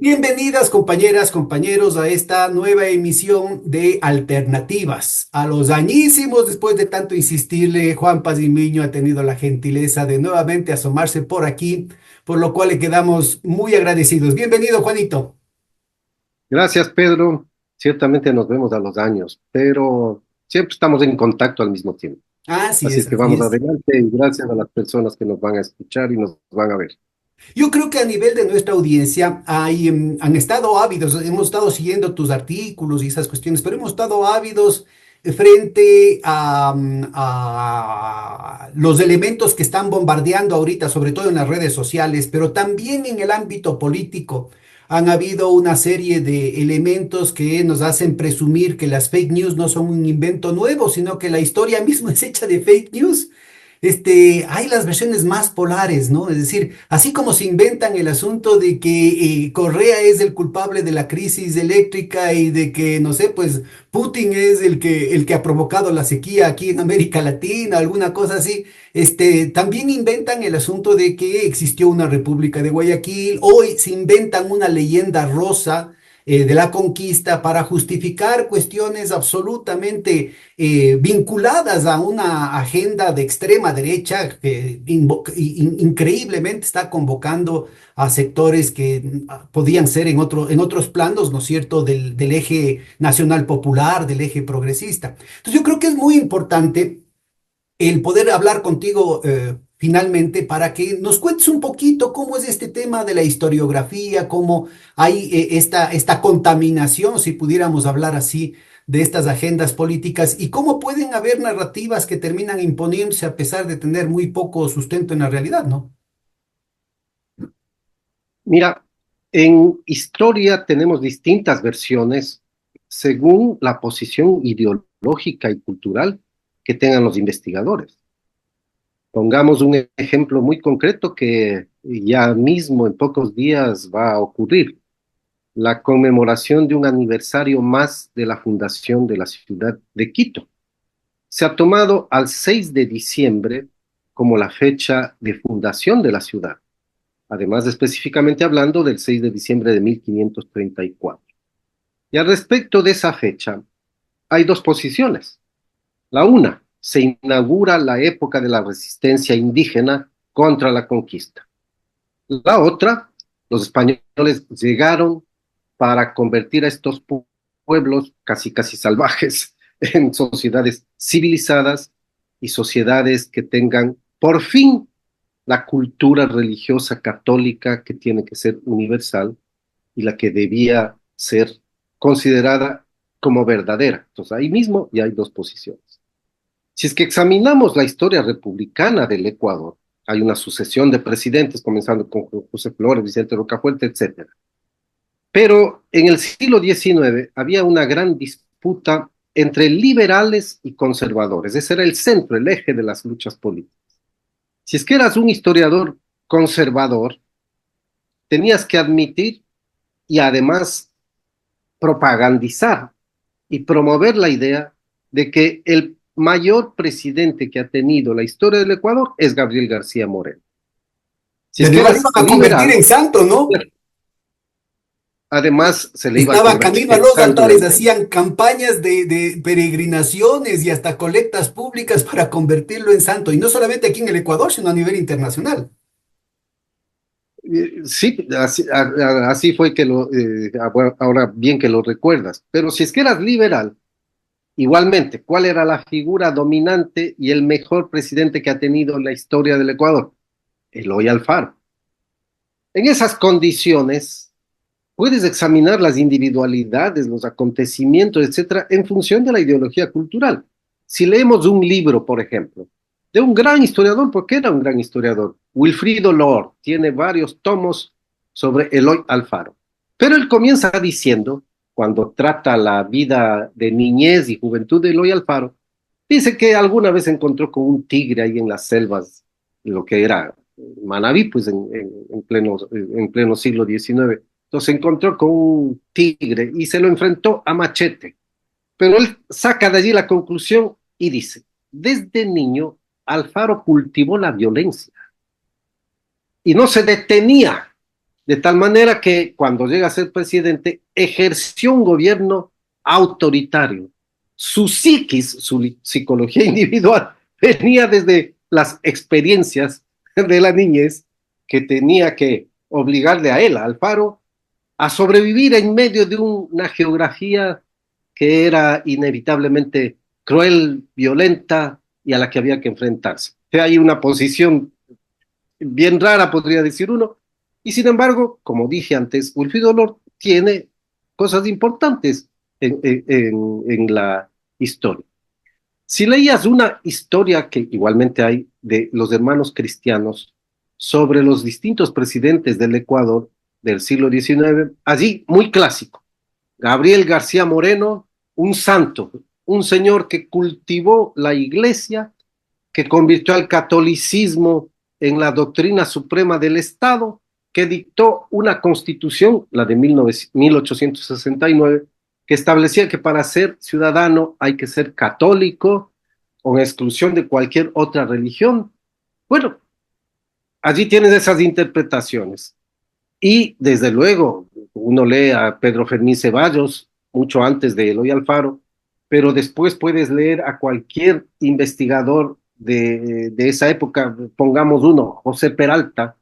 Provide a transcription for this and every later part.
Bienvenidas compañeras, compañeros a esta nueva emisión de Alternativas. A los añísimos, después de tanto insistirle, Juan Pazimiño ha tenido la gentileza de nuevamente asomarse por aquí, por lo cual le quedamos muy agradecidos. Bienvenido, Juanito. Gracias, Pedro. Ciertamente nos vemos a los años, pero siempre estamos en contacto al mismo tiempo. Así Así es es, que así vamos es. adelante y gracias a las personas que nos van a escuchar y nos van a ver. Yo creo que a nivel de nuestra audiencia han estado ávidos, hemos estado siguiendo tus artículos y esas cuestiones, pero hemos estado ávidos frente a los elementos que están bombardeando ahorita, sobre todo en las redes sociales, pero también en el ámbito político. Han habido una serie de elementos que nos hacen presumir que las fake news no son un invento nuevo, sino que la historia misma es hecha de fake news. Hay las versiones más polares, ¿no? Es decir, así como se inventan el asunto de que Correa es el culpable de la crisis eléctrica y de que, no sé, pues Putin es el que ha provocado la sequía aquí en América Latina, alguna cosa así, también inventan el asunto de que existió una República de Guayaquil, hoy se inventan una leyenda rosa de la conquista para justificar cuestiones absolutamente vinculadas a una agenda de extrema derecha que increíblemente está convocando a sectores que podían ser en otros planos, ¿no es cierto?, del eje nacional popular, del eje progresista. Entonces yo creo que es muy importante el poder hablar contigo finalmente para que nos cuentes un poquito cómo es este tema de la historiografía, cómo hay esta contaminación, si pudiéramos hablar así, de estas agendas políticas y cómo pueden haber narrativas que terminan imponiéndose a pesar de tener muy poco sustento en la realidad, ¿no? Mira, en historia tenemos distintas versiones según la posición ideológica y cultural que tengan los investigadores. Pongamos un ejemplo muy concreto que ya mismo en pocos días va a ocurrir: la conmemoración de un aniversario más de la fundación de la ciudad de Quito. Se ha tomado al 6 de diciembre como la fecha de fundación de la ciudad, además específicamente hablando del 6 de diciembre de 1534. Y al respecto de esa fecha, hay dos posiciones. La una, se inaugura la época de la resistencia indígena contra la conquista. La otra, los españoles llegaron para convertir a estos pueblos casi casi salvajes en sociedades civilizadas y sociedades que tengan por fin la cultura religiosa católica que tiene que ser universal y la que debía ser considerada como verdadera. Entonces ahí mismo ya hay dos posiciones. Si es que examinamos la historia republicana del Ecuador, hay una sucesión de presidentes, comenzando con José Flores, Vicente Rocafuerte, etcétera. Pero en el siglo XIX había una gran disputa entre liberales y conservadores. Ese era el centro, el eje de las luchas políticas. Si es que eras un historiador conservador, tenías que admitir y además propagandizar y promover la idea de que el mayor presidente que ha tenido la historia del Ecuador es Gabriel García Moreno. Si Y es que además lo eras iban a convertir liberal, en santo, ¿no? además se le iba a Estaba convertir camino a en los santo en altares, el... hacían campañas de peregrinaciones y hasta colectas públicas para convertirlo en santo, y no solamente aquí en el Ecuador, sino a nivel internacional. Sí, así fue que bueno, ahora bien que lo recuerdas, pero si es que eras liberal, igualmente, ¿cuál era la figura dominante y el mejor presidente que ha tenido la historia del Ecuador? Eloy Alfaro. En esas condiciones, puedes examinar las individualidades, los acontecimientos, etcétera, en función de la ideología cultural. Si leemos un libro, por ejemplo, de un gran historiador, porque era un gran historiador, Wilfrido Lord, tiene varios tomos sobre Eloy Alfaro. Pero él comienza diciendo, cuando trata la vida de niñez y juventud de Eloy Alfaro, dice que alguna vez se encontró con un tigre ahí en las selvas, lo que era Manabí, pues en pleno siglo XIX. Entonces se encontró con un tigre y se lo enfrentó a machete. Pero él saca de allí la conclusión y dice: desde niño Alfaro cultivó la violencia y no se detenía de tal manera que cuando llega a ser presidente ejerció un gobierno autoritario. Su psiquis, su psicología individual, venía desde las experiencias de la niñez que tenía que obligarle a él, a Alfaro, a sobrevivir en medio de una geografía que era inevitablemente cruel, violenta y a la que había que enfrentarse. Hay una posición bien rara, podría decir uno, y sin embargo, como dije antes, Wilfrido Olor tiene cosas importantes en la historia. Si leías una historia que igualmente hay de los hermanos cristianos sobre los distintos presidentes del Ecuador del siglo XIX, allí muy clásico, Gabriel García Moreno, un santo, un señor que cultivó la iglesia, que convirtió al catolicismo en la doctrina suprema del Estado, que dictó una constitución, la de 1869, que establecía que para ser ciudadano hay que ser católico, con exclusión de cualquier otra religión. Bueno, allí tienes esas interpretaciones. Y desde luego, uno lee a Pedro Fermín Ceballos, mucho antes de Eloy Alfaro, pero después puedes leer a cualquier investigador de esa época, pongamos uno, José Peralta,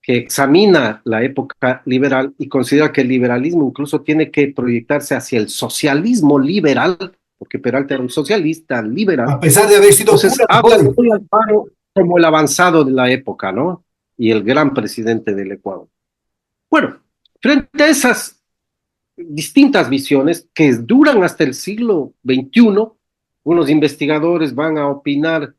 que examina la época liberal y considera que el liberalismo incluso tiene que proyectarse hacia el socialismo liberal, porque Peralta era un socialista A liberal. pesar de haber sido Entonces cura, habla de Juan. Eloy Alfaro como el avanzado de la época, ¿no? Y el gran presidente del Ecuador. Bueno, frente a esas distintas visiones que duran hasta el siglo XXI, unos investigadores van a opinar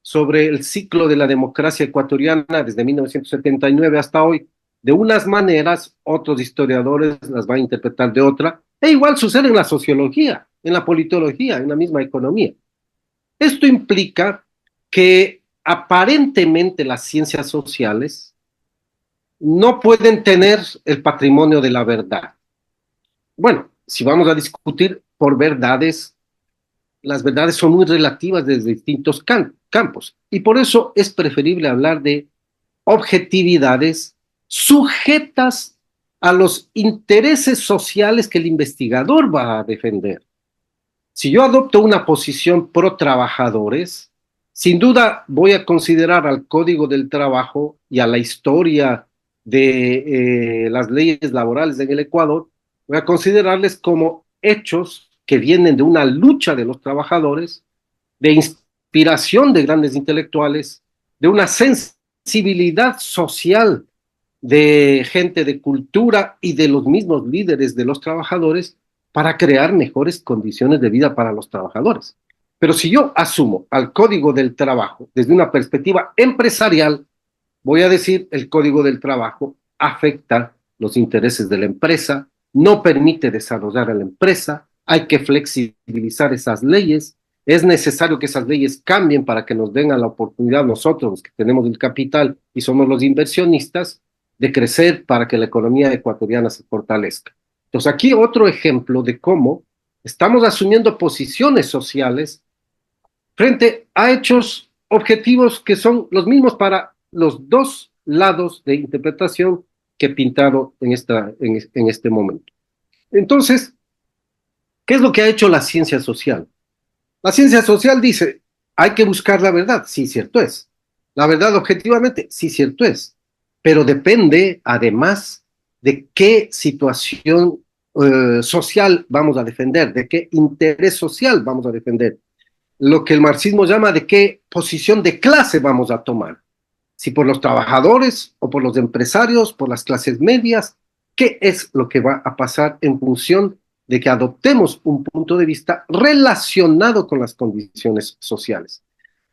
sobre el ciclo de la democracia ecuatoriana desde 1979 hasta hoy de unas maneras, otros historiadores las van a interpretar de otra, e igual sucede en la sociología, en la politología, en la misma economía. Esto implica que aparentemente las ciencias sociales no pueden tener el patrimonio de la verdad. Bueno, si vamos a discutir por verdades, las verdades son muy relativas desde distintos campos y por eso es preferible hablar de objetividades sujetas a los intereses sociales que el investigador va a defender. Si yo adopto una posición pro trabajadores, sin duda voy a considerar al Código del Trabajo y a la historia de las leyes laborales en el Ecuador, voy a considerarles como hechos que vienen de una lucha de los trabajadores, de inspiración de grandes intelectuales, de una sensibilidad social de gente de cultura y de los mismos líderes de los trabajadores para crear mejores condiciones de vida para los trabajadores. Pero si yo asumo al Código del Trabajo desde una perspectiva empresarial, voy a decir el Código del Trabajo afecta los intereses de la empresa, no permite desarrollar a la empresa, hay que flexibilizar esas leyes, es necesario que esas leyes cambien para que nos den a la oportunidad nosotros, los que tenemos el capital y somos los inversionistas, de crecer para que la economía ecuatoriana se fortalezca. Entonces aquí otro ejemplo de cómo estamos asumiendo posiciones sociales frente a hechos objetivos que son los mismos para los dos lados de interpretación que he pintado en este momento. Entonces, ¿qué es lo que ha hecho la ciencia social? La ciencia social dice, hay que buscar la verdad, sí, cierto es. La verdad objetivamente, sí, cierto es. Pero depende, además, de qué situación social vamos a defender, de qué interés social vamos a defender, lo que el marxismo llama de qué posición de clase vamos a tomar. Si por los trabajadores o por los empresarios, por las clases medias, ¿qué es lo que va a pasar en función de que adoptemos un punto de vista relacionado con las condiciones sociales?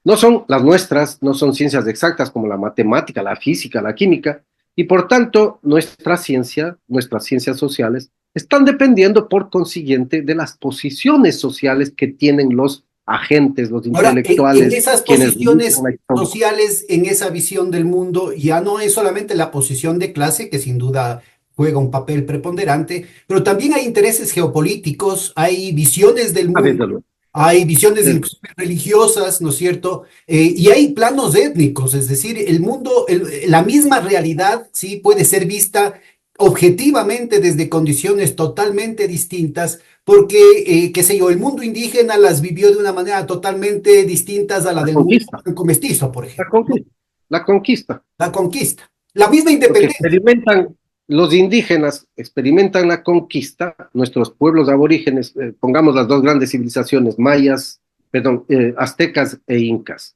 No son las nuestras, no son ciencias exactas como la matemática, la física, la química, y por tanto nuestra ciencia, nuestras ciencias sociales, están dependiendo por consiguiente de las posiciones sociales que tienen los agentes, los Ahora, en intelectuales, esas quienes realizan posiciones la historia. sociales, en esa visión del mundo, ya no es solamente la posición de clase, que sin duda juega un papel preponderante, pero también hay intereses geopolíticos, hay visiones del Ah, desde mundo, luego. hay visiones Desde incluso religiosas, ¿no es cierto? Y hay planos étnicos, es decir, el mundo, la misma realidad, sí, puede ser vista objetivamente desde condiciones totalmente distintas, porque, qué sé yo, el mundo indígena las vivió de una manera totalmente distintas a la la del mundo conquista, blanco mestizo, por la ejemplo, ¿no? conquista, la conquista. La conquista, la misma Porque independencia. los indígenas experimentan la conquista, nuestros pueblos aborígenes, pongamos las dos grandes civilizaciones, mayas, perdón, aztecas e incas.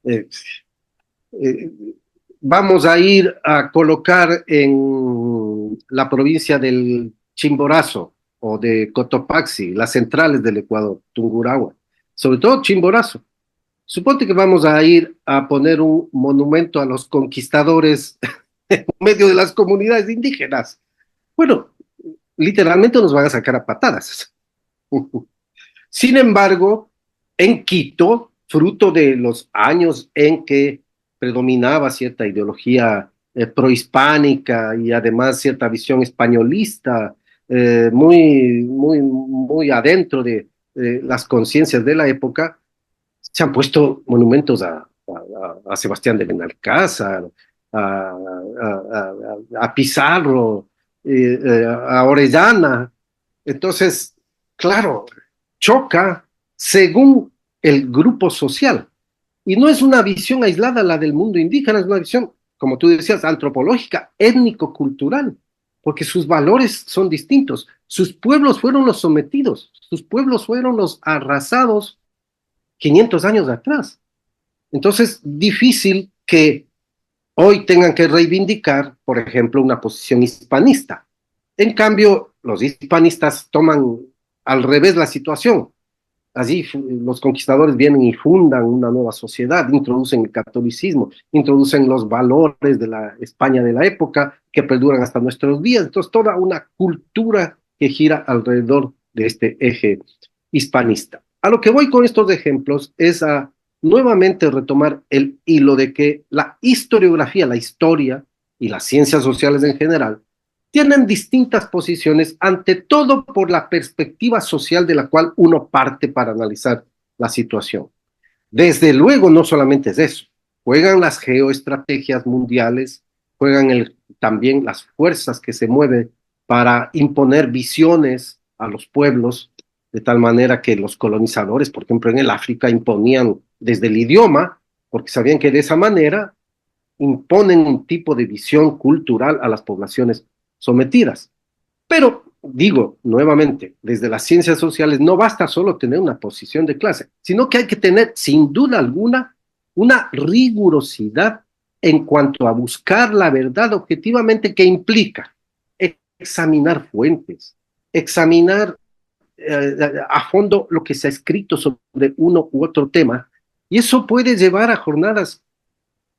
Eh, eh, Vamos a ir a colocar en la provincia del Chimborazo o de Cotopaxi, las centrales del Ecuador, Tungurahua, sobre todo Chimborazo. Suponte que vamos a ir a poner un monumento a los conquistadores en medio de las comunidades indígenas. Bueno, literalmente nos van a sacar a patadas. Sin embargo, en Quito, fruto de los años en que predominaba cierta ideología prohispánica y además cierta visión españolista, muy adentro de las conciencias de la época, se han puesto monumentos a Sebastián de Benalcázar, a Pizarro, a Orellana. Entonces, claro, choca según el grupo social. Y no es una visión aislada la del mundo indígena, es una visión, como tú decías, antropológica, étnico-cultural, porque sus valores son distintos. Sus pueblos fueron los sometidos, sus pueblos fueron los arrasados 500 años atrás. Entonces, difícil que hoy tengan que reivindicar, por ejemplo, una posición hispanista. En cambio, los hispanistas toman al revés la situación. Allí los conquistadores vienen y fundan una nueva sociedad, introducen el catolicismo, introducen los valores de la España de la época que perduran hasta nuestros días. Entonces, toda una cultura que gira alrededor de este eje hispanista. A lo que voy con estos ejemplos es a nuevamente retomar el hilo de que la historiografía, la historia y las ciencias sociales en general tienen distintas posiciones, ante todo por la perspectiva social de la cual uno parte para analizar la situación. Desde luego, no solamente es eso, juegan las geoestrategias mundiales, juegan también las fuerzas que se mueven para imponer visiones a los pueblos, de tal manera que los colonizadores, por ejemplo, en el África imponían desde el idioma, porque sabían que de esa manera imponen un tipo de visión cultural a las poblaciones sometidas. Pero digo nuevamente, desde las ciencias sociales no basta solo tener una posición de clase, sino que hay que tener, sin duda alguna, una rigurosidad en cuanto a buscar la verdad objetivamente, que implica examinar fuentes, examinar a fondo lo que se ha escrito sobre uno u otro tema, y eso puede llevar a jornadas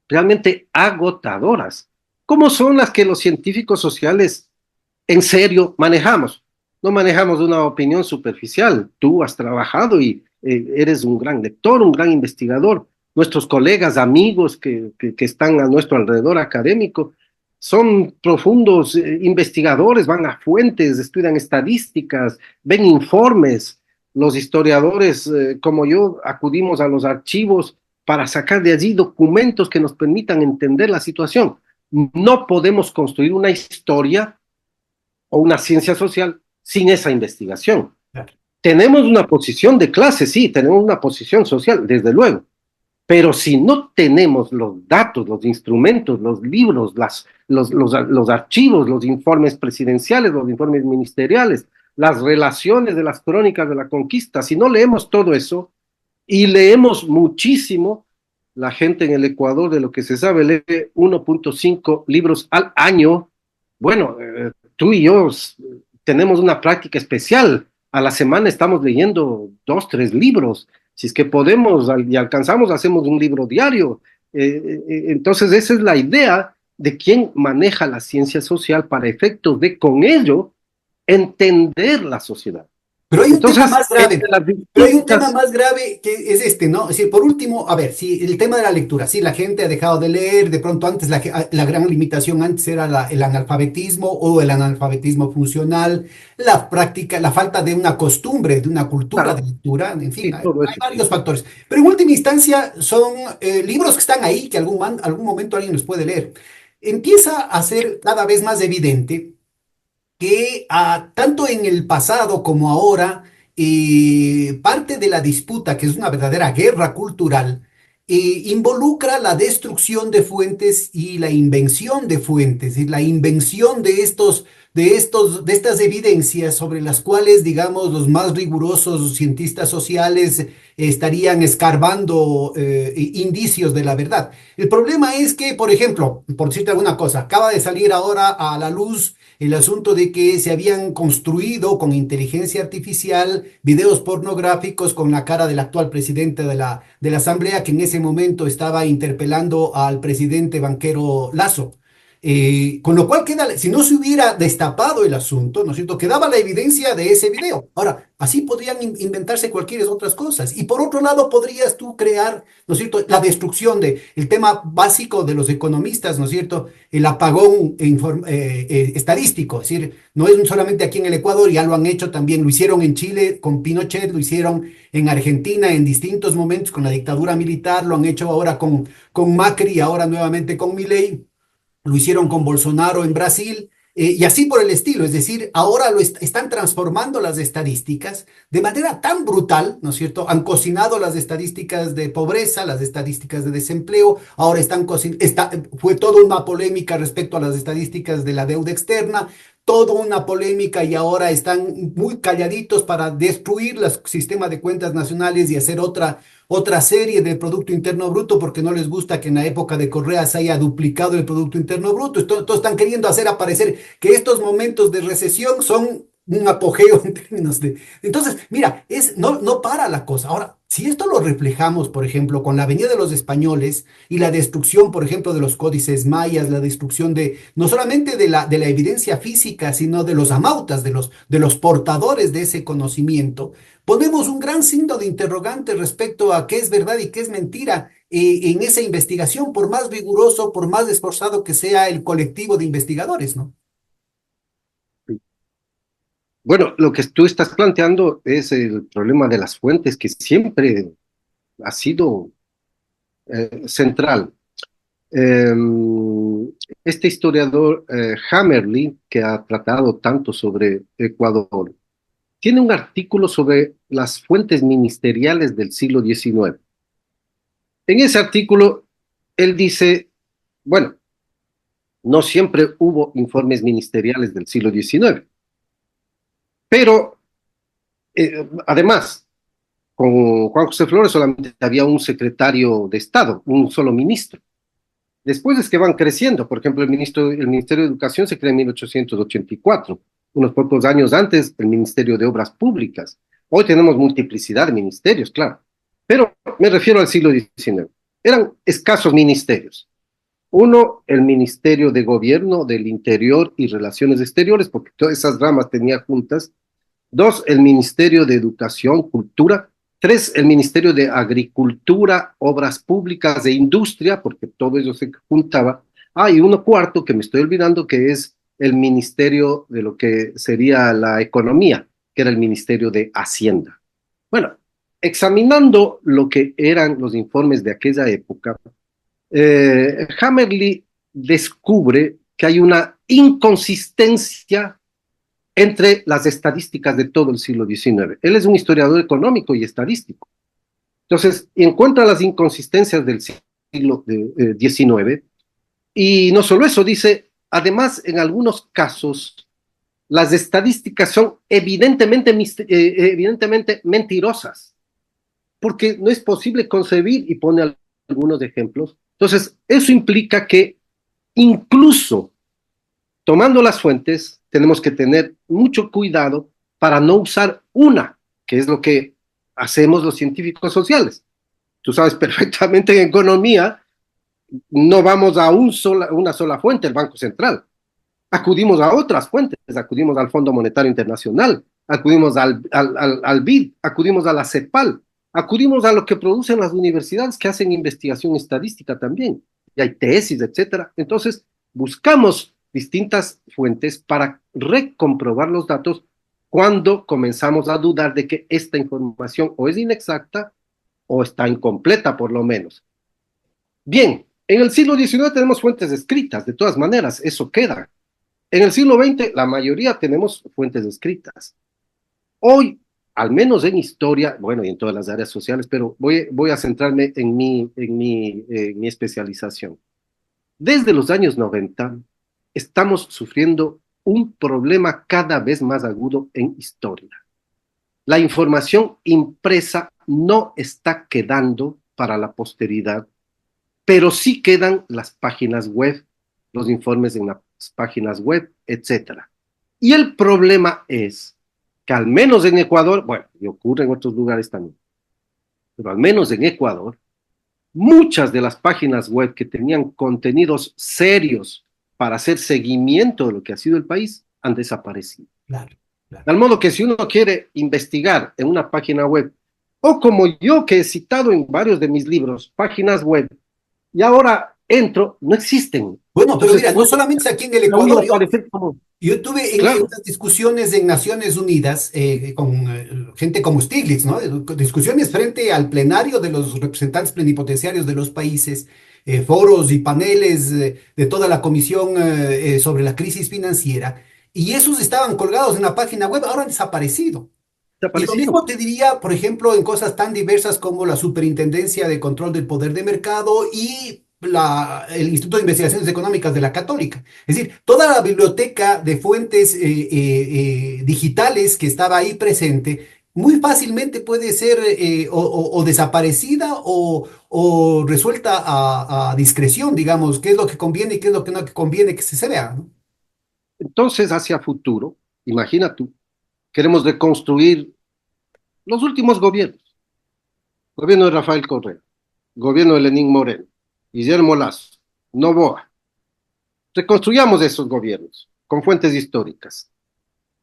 realmente agotadoras, como son las que los científicos sociales en serio manejamos. No manejamos una opinión superficial. Tú has trabajado y eres un gran lector, un gran investigador. Nuestros colegas, amigos que están a nuestro alrededor académico, son profundos investigadores, van a fuentes, estudian estadísticas, ven informes. Los historiadores, como yo, acudimos a los archivos para sacar de allí documentos que nos permitan entender la situación. No podemos construir una historia o una ciencia social sin esa investigación. Tenemos una posición de clase, sí, tenemos una posición social, desde luego, pero si no tenemos los datos, los instrumentos, los libros, los archivos, los informes presidenciales, los informes ministeriales, las relaciones de las crónicas de la conquista, si no leemos todo eso y leemos muchísimo, la gente en el Ecuador, de lo que se sabe, lee 1.5 libros al año. Bueno, tú y yo tenemos una práctica especial. A la semana estamos leyendo 2, 3 libros. Si es que podemos y alcanzamos, hacemos un libro diario. Entonces, esa es la idea de quien maneja la ciencia social para efectos de, con ello, entender la sociedad. Pero hay un tema Entonces, más grave, entre las pero hay un tema distintas, más grave que es este, ¿no? Es decir, por último, a ver, sí, el tema de la lectura, sí, la gente ha dejado de leer, de pronto antes la gran limitación antes era el analfabetismo o el analfabetismo funcional, la práctica, la falta de una costumbre, de una cultura de claro, lectura, en fin, sí, hay, todo hay eso varios sí. factores. Pero en última instancia son libros que están ahí, que algún momento alguien los puede leer. Empieza a ser cada vez más evidente que tanto en el pasado como ahora, parte de la disputa, que es una verdadera guerra cultural, involucra la destrucción de fuentes y la invención de fuentes, y la invención de estas evidencias sobre las cuales, digamos, los más rigurosos cientistas sociales estarían escarbando indicios de la verdad. El problema es que, por ejemplo, por decirte alguna cosa, acaba de salir ahora a la luz el asunto de que se habían construido con inteligencia artificial videos pornográficos con la cara del actual presidente de la Asamblea, que en ese momento estaba interpelando al presidente banquero Lazo. Con lo cual queda, si no se hubiera destapado el asunto, ¿no es cierto? Quedaba la evidencia de ese video. Ahora, así podrían inventarse cualquier otras cosas. Y por otro lado, podrías tú crear, ¿no es cierto?, la destrucción de el tema básico de los economistas, ¿no es cierto?, el apagón estadístico, es decir, no es solamente aquí en el Ecuador, ya lo han hecho también, lo hicieron en Chile con Pinochet, lo hicieron en Argentina en distintos momentos con la dictadura militar, lo han hecho ahora con Macri y ahora nuevamente con Milei, lo hicieron con Bolsonaro en Brasil, y así por el estilo. Es decir, ahora están transformando las estadísticas de manera tan brutal, ¿no es cierto? Han cocinado las estadísticas de pobreza, las estadísticas de desempleo, ahora fue toda una polémica respecto a las estadísticas de la deuda externa, toda una polémica y ahora están muy calladitos para destruir el sistema de cuentas nacionales y hacer otra serie del Producto Interno Bruto porque no les gusta que en la época de Correa se haya duplicado el Producto Interno Bruto. Entonces están queriendo hacer aparecer que estos momentos de recesión son un apogeo en términos de... Entonces, mira, no para la cosa. Ahora, si esto lo reflejamos, por ejemplo, con la venida de los españoles y la destrucción, por ejemplo, de los códices mayas, la destrucción de no solamente de la evidencia física, sino de los amautas, de los portadores de ese conocimiento, ponemos un gran signo de interrogante respecto a qué es verdad y qué es mentira en esa investigación, por más riguroso, por más esforzado que sea el colectivo de investigadores, ¿no? Bueno, lo que tú estás planteando es el problema de las fuentes, que siempre ha sido central. Eh, este historiador Hammerly, que ha tratado tanto sobre Ecuador, tiene un artículo sobre las fuentes ministeriales del siglo XIX. En ese artículo, él dice, bueno, no siempre hubo informes ministeriales del siglo XIX, pero además, con Juan José Flores solamente había un secretario de Estado, un solo ministro. Después es que van creciendo. Por ejemplo, el Ministerio de Educación se crea en 1884, unos pocos años antes el Ministerio de Obras Públicas. Hoy tenemos multiplicidad de ministerios, claro, pero me refiero al siglo XIX. Eran escasos ministerios. Uno, el Ministerio de Gobierno del Interior y Relaciones Exteriores, porque todas esas ramas tenía juntas. Dos, el Ministerio de Educación, Cultura. Tres, el Ministerio de Agricultura, Obras Públicas e Industria, porque todo eso se juntaba. Ah, y uno cuarto que me estoy olvidando, que es el Ministerio de lo que sería la Economía, que era el Ministerio de Hacienda. Bueno, examinando lo que eran los informes de aquella época, Hammerly descubre que hay una inconsistencia entre las estadísticas de todo el siglo XIX. Él es un historiador económico y estadístico. Entonces, encuentra las inconsistencias del siglo XIX y no solo eso, dice, además, en algunos casos, las estadísticas son evidentemente mentirosas, porque no es posible concebir, y pone algunos ejemplos. Entonces, eso implica que incluso tomando las fuentes, tenemos que tener mucho cuidado para no usar una, que es lo que hacemos los científicos sociales. Tú sabes perfectamente en economía no vamos a una sola fuente, el Banco Central. Acudimos a otras fuentes, acudimos al Fondo Monetario Internacional, acudimos al BID, acudimos a la CEPAL, acudimos a lo que producen las universidades que hacen investigación estadística también, y hay tesis, etcétera. Entonces, buscamos distintas fuentes para recomprobar los datos cuando comenzamos a dudar de que esta información o es inexacta o está incompleta, por lo menos. Bien, en el siglo XIX tenemos fuentes escritas, de todas maneras, eso queda. En el siglo XX, la mayoría tenemos fuentes escritas. Hoy, al menos en historia, bueno, y en todas las áreas sociales, pero voy a centrarme en mi especialización. Desde los años 90, estamos sufriendo un problema cada vez más agudo en historia. La información impresa no está quedando para la posteridad, pero sí quedan las páginas web, los informes en las páginas web, etcétera. Y el problema es que al menos en Ecuador, bueno, y ocurre en otros lugares también, pero al menos en Ecuador, muchas de las páginas web que tenían contenidos serios para hacer seguimiento de lo que ha sido el país han desaparecido. Claro, claro. Al modo que si uno quiere investigar en una página web, o como yo que he citado en varios de mis libros, páginas web, y ahora entro, no existen. Bueno, pero Entonces, mira, no solamente aquí en el a uno Ecuador, parecer como, yo tuve en claro, estas discusiones en Naciones Unidas con gente como Stiglitz, ¿no? Discusiones frente al plenario de los representantes plenipotenciarios de los países, foros y paneles de toda la comisión sobre la crisis financiera, y esos estaban colgados en la página web, ahora han desaparecido. Y lo desaparecieron. mismo te diría, por ejemplo, en cosas tan diversas como la Superintendencia de Control del Poder de Mercado y el Instituto de Investigaciones Económicas de la Católica. Es decir, toda la biblioteca de fuentes digitales que estaba ahí presente, muy fácilmente puede ser o desaparecida o resuelta a discreción, digamos, qué es lo que conviene y qué es lo que no conviene que se vea, ¿no? Entonces, hacia futuro, imagina tú, queremos reconstruir los últimos gobiernos. Gobierno de Rafael Correa, gobierno de Lenín Moreno, Guillermo Lazo, Noboa. Reconstruyamos esos gobiernos con fuentes históricas.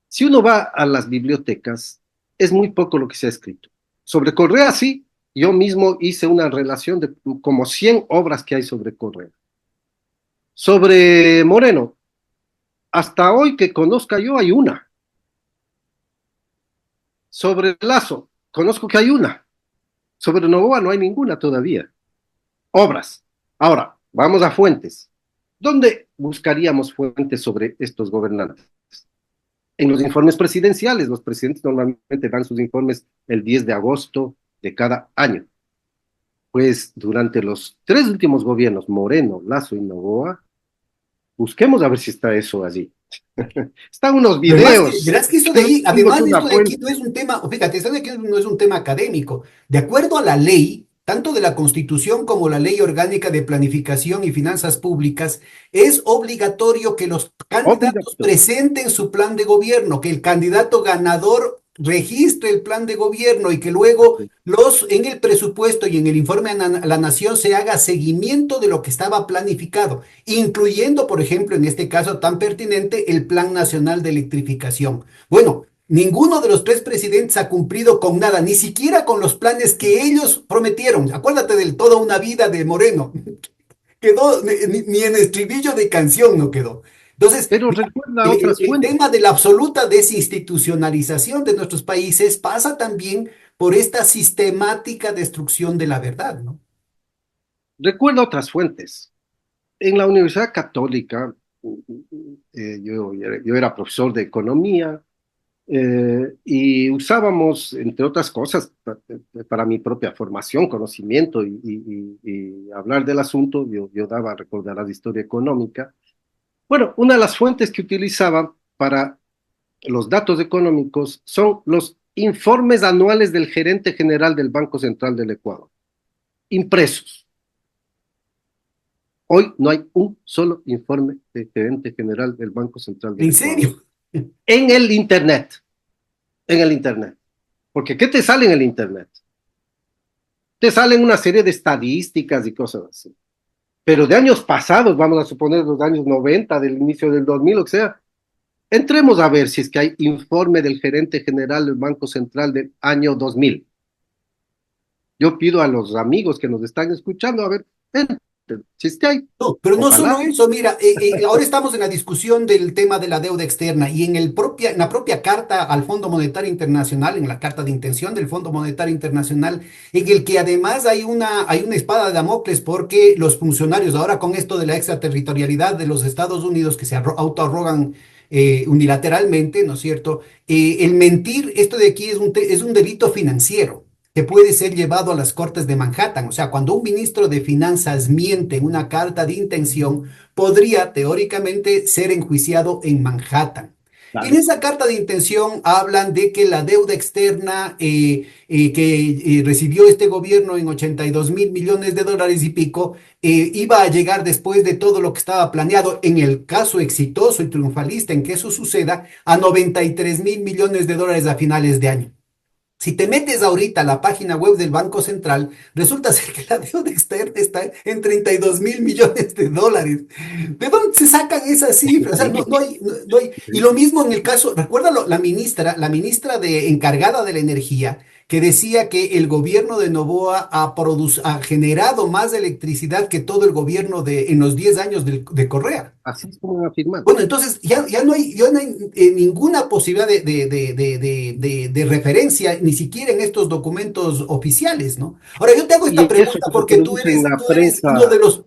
Si uno va a las bibliotecas, es muy poco lo que se ha escrito. Sobre Correa, sí, yo mismo hice una relación de como 100 obras que hay sobre Correa. Sobre Moreno, hasta hoy que conozca yo hay una. Sobre Lazo, conozco que hay una. Sobre Novoa no hay ninguna todavía. Obras. Ahora, vamos a fuentes. ¿Dónde buscaríamos fuentes sobre estos gobernantes? En los informes presidenciales. Los presidentes normalmente dan sus informes el 10 de agosto de cada año. Pues durante los 3 últimos gobiernos, Moreno, Lazo y Novoa, busquemos a ver si está eso allí. Están unos videos. Verás que esto de Yo ahí, tengo que además de una esto de aquí, fuente. no es un tema, fíjate, esto de aquí no es un tema académico. De acuerdo a la ley, tanto de la Constitución como la Ley Orgánica de Planificación y Finanzas Públicas, es obligatorio que los candidatos Obligatorio. presenten su plan de gobierno, que el candidato ganador registre el plan de gobierno y que luego en el presupuesto y en el informe a la nación se haga seguimiento de lo que estaba planificado, incluyendo, por ejemplo, en este caso tan pertinente, el Plan Nacional de Electrificación. Bueno, ninguno de los tres presidentes ha cumplido con nada, ni siquiera con los planes que ellos prometieron. Acuérdate de toda una vida de Moreno. Quedó, ni en estribillo de canción no quedó. Entonces, Pero recuerda otras el fuentes. tema de la absoluta desinstitucionalización de nuestros países pasa también por esta sistemática destrucción de la verdad, ¿no? Recuerda otras fuentes. En la Universidad Católica, yo era profesor de economía y usábamos, entre otras cosas, para mi propia formación, conocimiento y hablar del asunto, yo daba, recordarás, historia económica. Bueno, una de las fuentes que utilizaba para los datos económicos son los informes anuales del gerente general del Banco Central del Ecuador, impresos. Hoy no hay un solo informe del gerente general del Banco Central del ¿En Ecuador serio? en el Internet, en el Internet. Porque ¿qué te sale en el Internet? Te salen una serie de estadísticas y cosas así. Pero de años pasados, vamos a suponer los años 90, del inicio del 2000, o sea, Entremos a ver si es que hay informe del gerente general del Banco Central del año 2000. Yo pido a los amigos que nos están escuchando, a ver, entren, si es que hay, No, pero no ojalá. solo eso, mira, ahora estamos en la discusión del tema de la deuda externa y en la propia carta al Fondo Monetario Internacional, en la carta de intención del Fondo Monetario Internacional, en el que además hay una espada de Damocles porque los funcionarios, ahora con esto de la extraterritorialidad de los Estados Unidos que se autoarrogan unilateralmente, ¿no es cierto? El mentir, esto de aquí es un delito financiero que puede ser llevado a las Cortes de Manhattan. O sea, cuando un ministro de Finanzas miente en una carta de intención, podría teóricamente ser enjuiciado en Manhattan. Y en Claro. esa carta de intención hablan de que la deuda externa que recibió este gobierno en 82.000 millones de dólares y pico iba a llegar después de todo lo que estaba planeado, en el caso exitoso y triunfalista en que eso suceda, a 93.000 millones de dólares a finales de año. Si te metes ahorita a la página web del Banco Central, resulta ser que la deuda externa está en 32.000 millones de dólares. ¿De dónde se sacan esas cifras? O sea, no hay. Y lo mismo en el caso, recuérdalo, la ministra encargada de la energía, que decía que el gobierno de Novoa ha generado más electricidad que todo el gobierno en los 10 años de Correa. Así es como han afirmado. Bueno, entonces ya no hay ninguna posibilidad de referencia, ni siquiera en estos documentos oficiales, ¿no? Ahora, yo te hago esta Y eso pregunta que se porque tú produce en eres, la tú eres uno prensa, de los,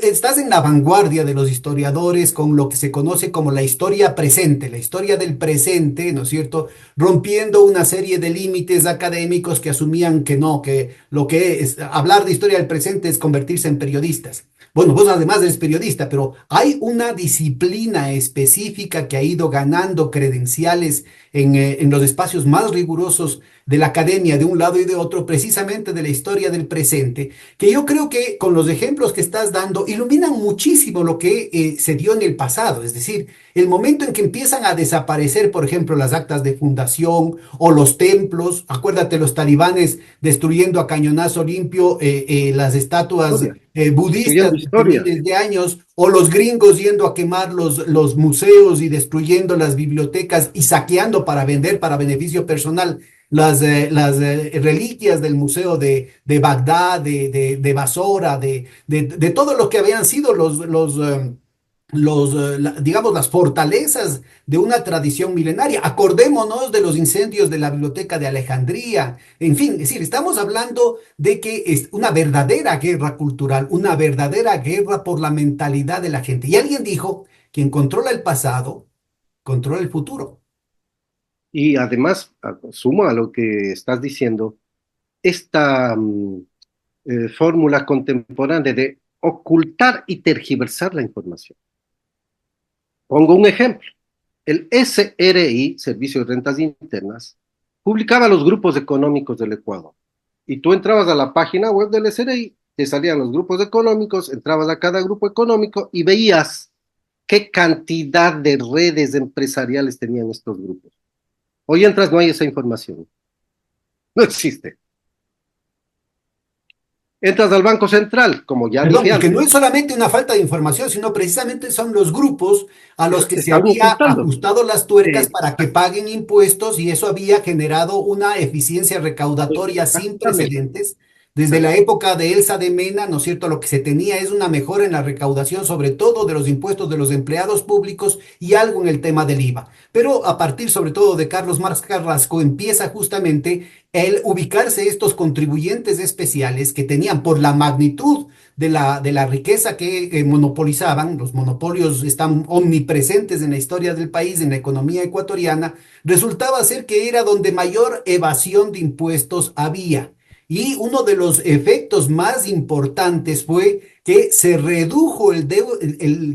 estás en la vanguardia de los historiadores con lo que se conoce como la historia presente, la historia del presente, ¿no es cierto? Rompiendo una serie de límites académicos que asumían que no, que lo que es hablar de historia del presente es convertirse en periodistas. Bueno, vos además eres periodista, pero hay una disciplina específica que ha ido ganando credenciales en los espacios más rigurosos de la academia de un lado y de otro, precisamente de la historia del presente, que yo creo que con los ejemplos que estás dando iluminan muchísimo lo que se dio en el pasado. Es decir, el momento en que empiezan a desaparecer, por ejemplo, las actas de fundación o los templos, acuérdate los talibanes destruyendo a cañonazo limpio las estatuas historia, budistas destruyendo de historia. miles de años, o los gringos yendo a quemar los museos y destruyendo las bibliotecas y saqueando para vender para beneficio personal las reliquias del museo de Bagdad, de Basora, de todo lo que habían sido digamos, las fortalezas de una tradición milenaria. Acordémonos de los incendios de la Biblioteca de Alejandría. En fin, es decir, estamos hablando de que es una verdadera guerra cultural, una verdadera guerra por la mentalidad de la gente. Y alguien dijo, quien controla el pasado, controla el futuro. Y además, sumo a lo que estás diciendo, esta fórmula contemporánea de ocultar y tergiversar la información. Pongo un ejemplo. El SRI, Servicio de Rentas Internas, publicaba los grupos económicos del Ecuador. Y tú entrabas a la página web del SRI, te salían los grupos económicos, entrabas a cada grupo económico y veías qué cantidad de redes empresariales tenían estos grupos. Hoy entras, no hay esa información. No existe. Entras al Banco Central, como ya Perdón, dije y que no antes, es solamente una falta de información, sino precisamente son los grupos a los que se están había ocultando. ajustado las tuercas para que Exact- paguen impuestos y eso había generado una eficiencia recaudatoria sin Exactamente. precedentes. Desde la época de Elsa de Mena, ¿no es cierto? Lo que se tenía es una mejora en la recaudación, sobre todo de los impuestos de los empleados públicos y algo en el tema del IVA. Pero a partir sobre todo de Carlos Marx Carrasco empieza justamente el ubicarse estos contribuyentes especiales que tenían por la magnitud de la riqueza que monopolizaban, los monopolios están omnipresentes en la historia del país, en la economía ecuatoriana, resultaba ser que era donde mayor evasión de impuestos había. Y uno de los efectos más importantes fue que se redujo el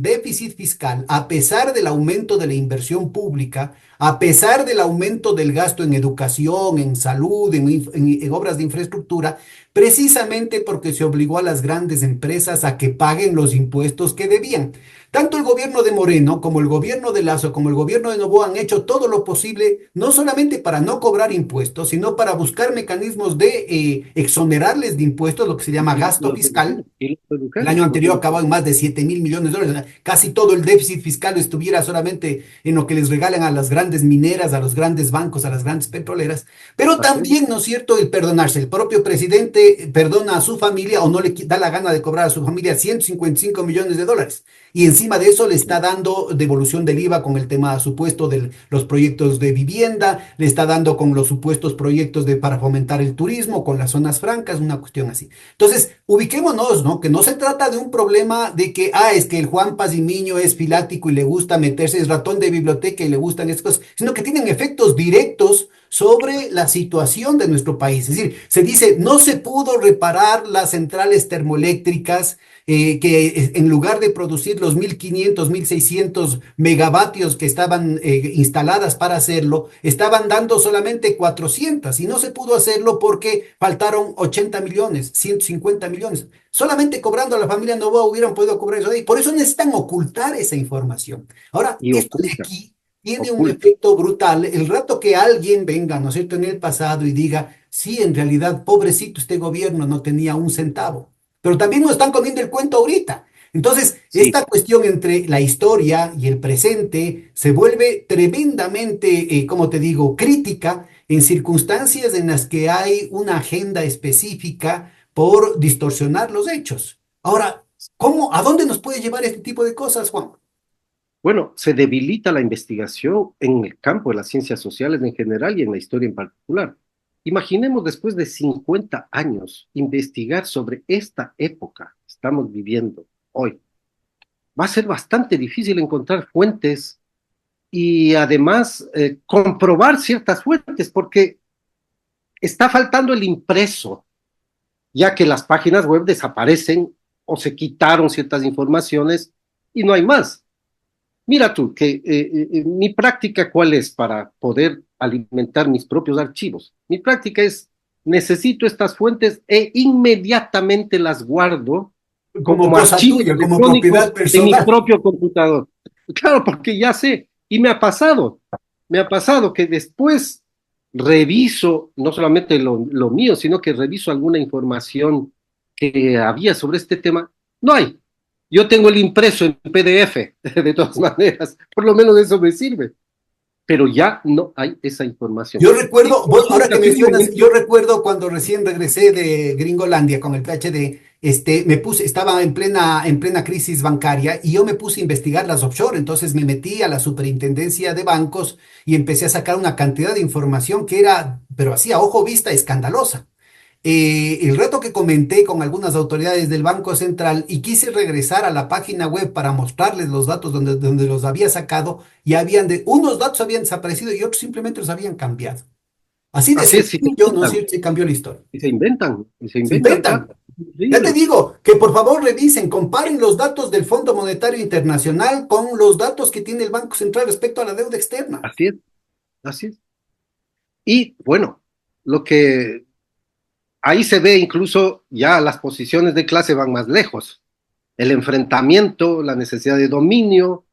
déficit fiscal a pesar del aumento de la inversión pública, a pesar del aumento del gasto en educación, en salud, en obras de infraestructura, precisamente porque se obligó a las grandes empresas a que paguen los impuestos que debían. Tanto el gobierno de Moreno como el gobierno de Lazo, como el gobierno de Noboa han hecho todo lo posible, no solamente para no cobrar impuestos, sino para buscar mecanismos de exonerarles de impuestos, lo que se llama gasto fiscal. Los El año educaron, los anterior acabó educaron. en más de 7.000 millones de dólares. Casi todo el déficit fiscal estuviera solamente en lo que les regalan a las grandes mineras, a los grandes bancos, a las grandes petroleras. Pero Así es. también, ¿no es cierto?, el perdonarse. El propio presidente perdona a su familia o no le da la gana de cobrar a su familia 155 millones de dólares. Y encima de eso le está dando devolución del IVA con el tema supuesto de los proyectos de vivienda, le está dando con los supuestos proyectos para fomentar el turismo, con las zonas francas, una cuestión así. Entonces, ubiquémonos, ¿no? Que no se trata de un problema de que, es que el Juan Pazimiño es filático y le gusta meterse, es ratón de biblioteca y le gustan estas cosas, sino que tienen efectos directos sobre la situación de nuestro país. Es decir, se dice, no se pudo reparar las centrales termoeléctricas que en lugar de producir los 1.500, 1.600 megavatios que estaban instaladas para hacerlo, estaban dando solamente 400 y no se pudo hacerlo porque faltaron 80 millones, 150 millones. Solamente cobrando a la familia Novoa hubieran podido cobrar eso de ahí. Por eso necesitan ocultar esa información. Ahora, Y esto de oculta, aquí tiene un oculta. efecto brutal. El rato que alguien venga, ¿no es cierto?, en el pasado y diga, sí, en realidad, pobrecito, este gobierno no tenía un centavo, pero también nos están comiendo el cuento ahorita. Entonces, Sí, esta cuestión entre la historia y el presente se vuelve tremendamente, como te digo, crítica en circunstancias en las que hay una agenda específica por distorsionar los hechos. Ahora, ¿cómo, a dónde nos puede llevar este tipo de cosas, Juan? bueno, se debilita la investigación en el campo de las ciencias sociales en general y en la historia en particular. Imaginemos después de 50 años investigar sobre esta época que estamos viviendo hoy. Va a ser bastante difícil encontrar fuentes y además comprobar ciertas fuentes porque está faltando el impreso, ya que las páginas web desaparecen o se quitaron ciertas informaciones y no hay más. Mira tú, que mi práctica, ¿cuál es para poder alimentar mis propios archivos? Mi práctica es, necesito estas fuentes e inmediatamente las guardo Como como cosa archivos tuya, como electrónicos propiedad en mi personal. propio computador. Claro, porque ya sé, y me ha pasado que después reviso no solamente lo mío, sino que reviso alguna información que había sobre este tema. No hay. Yo tengo el impreso en PDF, de todas maneras, por lo menos eso me sirve, pero ya no hay esa información. Yo Y recuerdo, ahora que consulta mencionas, firmemente. yo recuerdo cuando recién regresé de Gringolandia con el PhD, estaba en plena crisis bancaria y yo me puse a investigar las offshore, entonces me metí a la superintendencia de bancos y empecé a sacar una cantidad de información que era, pero así a ojo vista, escandalosa. El reto que comenté con algunas autoridades del Banco Central y quise regresar a la página web para mostrarles los datos donde los había sacado y unos datos habían desaparecido y otros simplemente los habían cambiado. Así de Así es, si se sencillo, ¿no es inventan, cierto? Se cambió la historia. y se Se inventan inventan. datos Ya te increíbles. digo, que por favor revisen, comparen los datos del Fondo Monetario Internacional con los datos que tiene el Banco Central respecto a la deuda externa. Así es, así es. Y bueno, lo que ahí se ve incluso ya las posiciones de clase van más lejos. El enfrentamiento, la necesidad de dominio,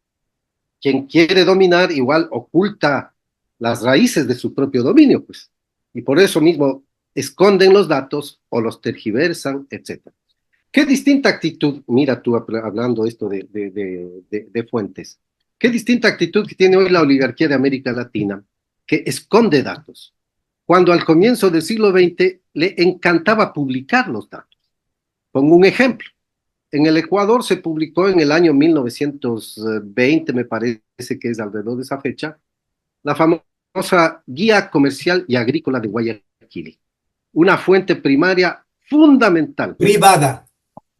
quien quiere dominar igual oculta las raíces de su propio dominio, pues. Y por eso mismo esconden los datos o los tergiversan, etcétera. Qué distinta actitud, mira tú hablando esto de fuentes, qué distinta actitud que tiene hoy la oligarquía de América Latina, que esconde datos, cuando al comienzo del siglo XX le encantaba publicar los datos. Pongo un ejemplo. En el Ecuador se publicó en el año 1920, me parece que es alrededor de esa fecha, la famosa Guía Comercial y Agrícola de Guayaquil, una fuente primaria fundamental. Privada.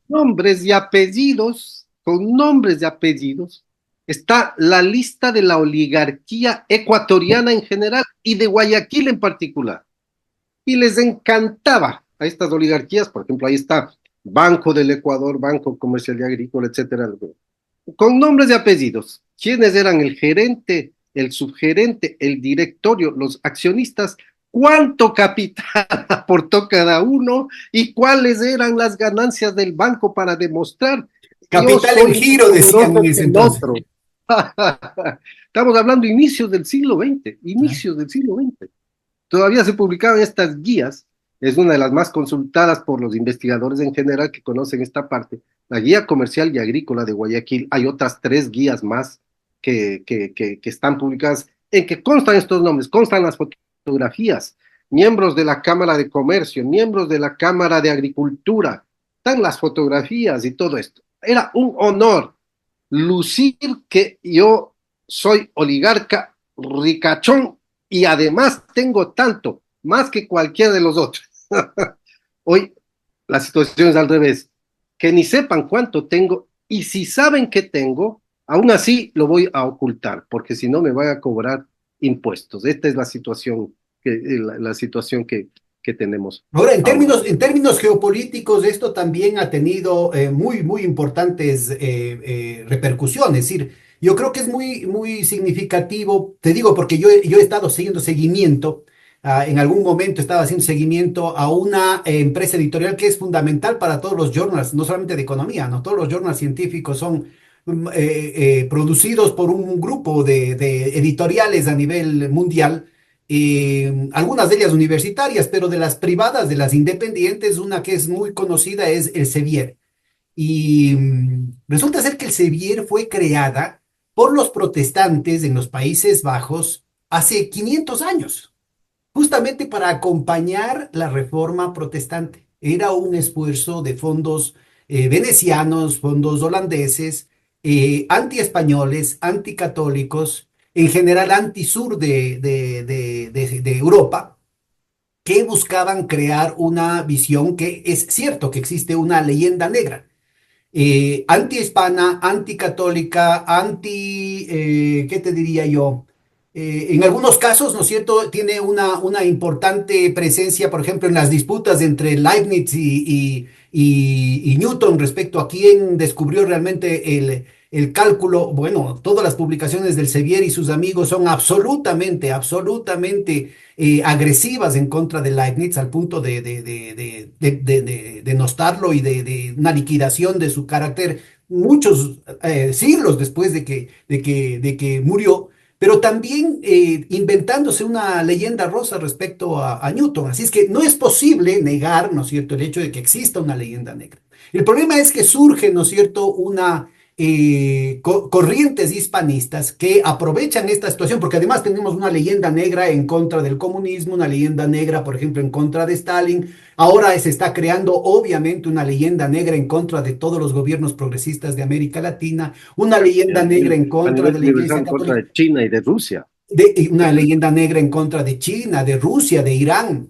Nombres y apellidos, con nombres y apellidos, está la lista de la oligarquía ecuatoriana en general y de Guayaquil en particular. Y les encantaba a estas oligarquías, por ejemplo, ahí está Banco del Ecuador, Banco Comercial y Agrícola, etcétera, con nombres y apellidos. ¿Quiénes eran el gerente, el subgerente, el directorio, los accionistas? ¿Cuánto capital aportó cada uno y cuáles eran las ganancias del banco para demostrar? Yo Capital en soy más giro, decían en poderoso ese que el entonces. otro. Estamos hablando inicios del siglo XX, Ah, inicios del siglo XX. Todavía se publicaban estas guías, es una de las más consultadas por los investigadores en general que conocen esta parte, la guía comercial y agrícola de Guayaquil. Hay otras tres guías más que están publicadas, en que constan estos nombres, constan las fotografías, miembros de la Cámara de Comercio, miembros de la Cámara de Agricultura, están las fotografías y todo esto. Era un honor lucir que yo soy oligarca, ricachón, y además tengo tanto, más que cualquiera de los otros. Hoy la situación es al revés, que ni sepan cuánto tengo, y si saben que tengo, aún así lo voy a ocultar, porque si no me van a cobrar impuestos. Esta es la situación la situación que tenemos ahora, ahora. en términos geopolíticos, esto también ha tenido muy importantes repercusiones. Es decir, yo creo que es muy significativo, te digo, porque yo he estado haciendo seguimiento, en algún momento estaba haciendo seguimiento a una empresa editorial que es fundamental para todos los journals, no solamente de economía, ¿no? Todos los journals científicos son producidos por un grupo de editoriales a nivel mundial, algunas de ellas universitarias, pero de las privadas, de las independientes, una que es muy conocida es el Sevier. Y resulta ser que el Sevier fue creada por los protestantes en los Países Bajos hace 500 años, justamente para acompañar la reforma protestante. Era un esfuerzo de fondos venecianos, fondos holandeses, anti-españoles, anticatólicos, en general anti-sur de Europa, que buscaban crear una visión que es cierto que existe una leyenda negra, anti-hispana, anticatólica, ¿qué te diría yo? En algunos casos, ¿no es cierto?, tiene una importante presencia, por ejemplo, en las disputas entre Leibniz y Newton respecto a quién descubrió realmente el cálculo. Bueno, todas las publicaciones del Sevier y sus amigos son absolutamente agresivas en contra de Leibniz, al punto de denostarlo y de una liquidación de su carácter muchos siglos después de que murió, pero también inventándose una leyenda rosa respecto a Newton. Así es que no es posible negar, ¿no es cierto?, el hecho de que exista una leyenda negra. El problema es que surge, ¿no es cierto?, corrientes hispanistas que aprovechan esta situación, porque además tenemos una leyenda negra en contra del comunismo, una leyenda negra, por ejemplo, en contra de Stalin. Ahora se está creando, obviamente, una leyenda negra en contra de todos los gobiernos progresistas de América Latina, una leyenda negra en A contra nivel de la universal Iglesia en contra Católica, de China y de Rusia. una leyenda negra en contra de China, de Rusia, de Irán.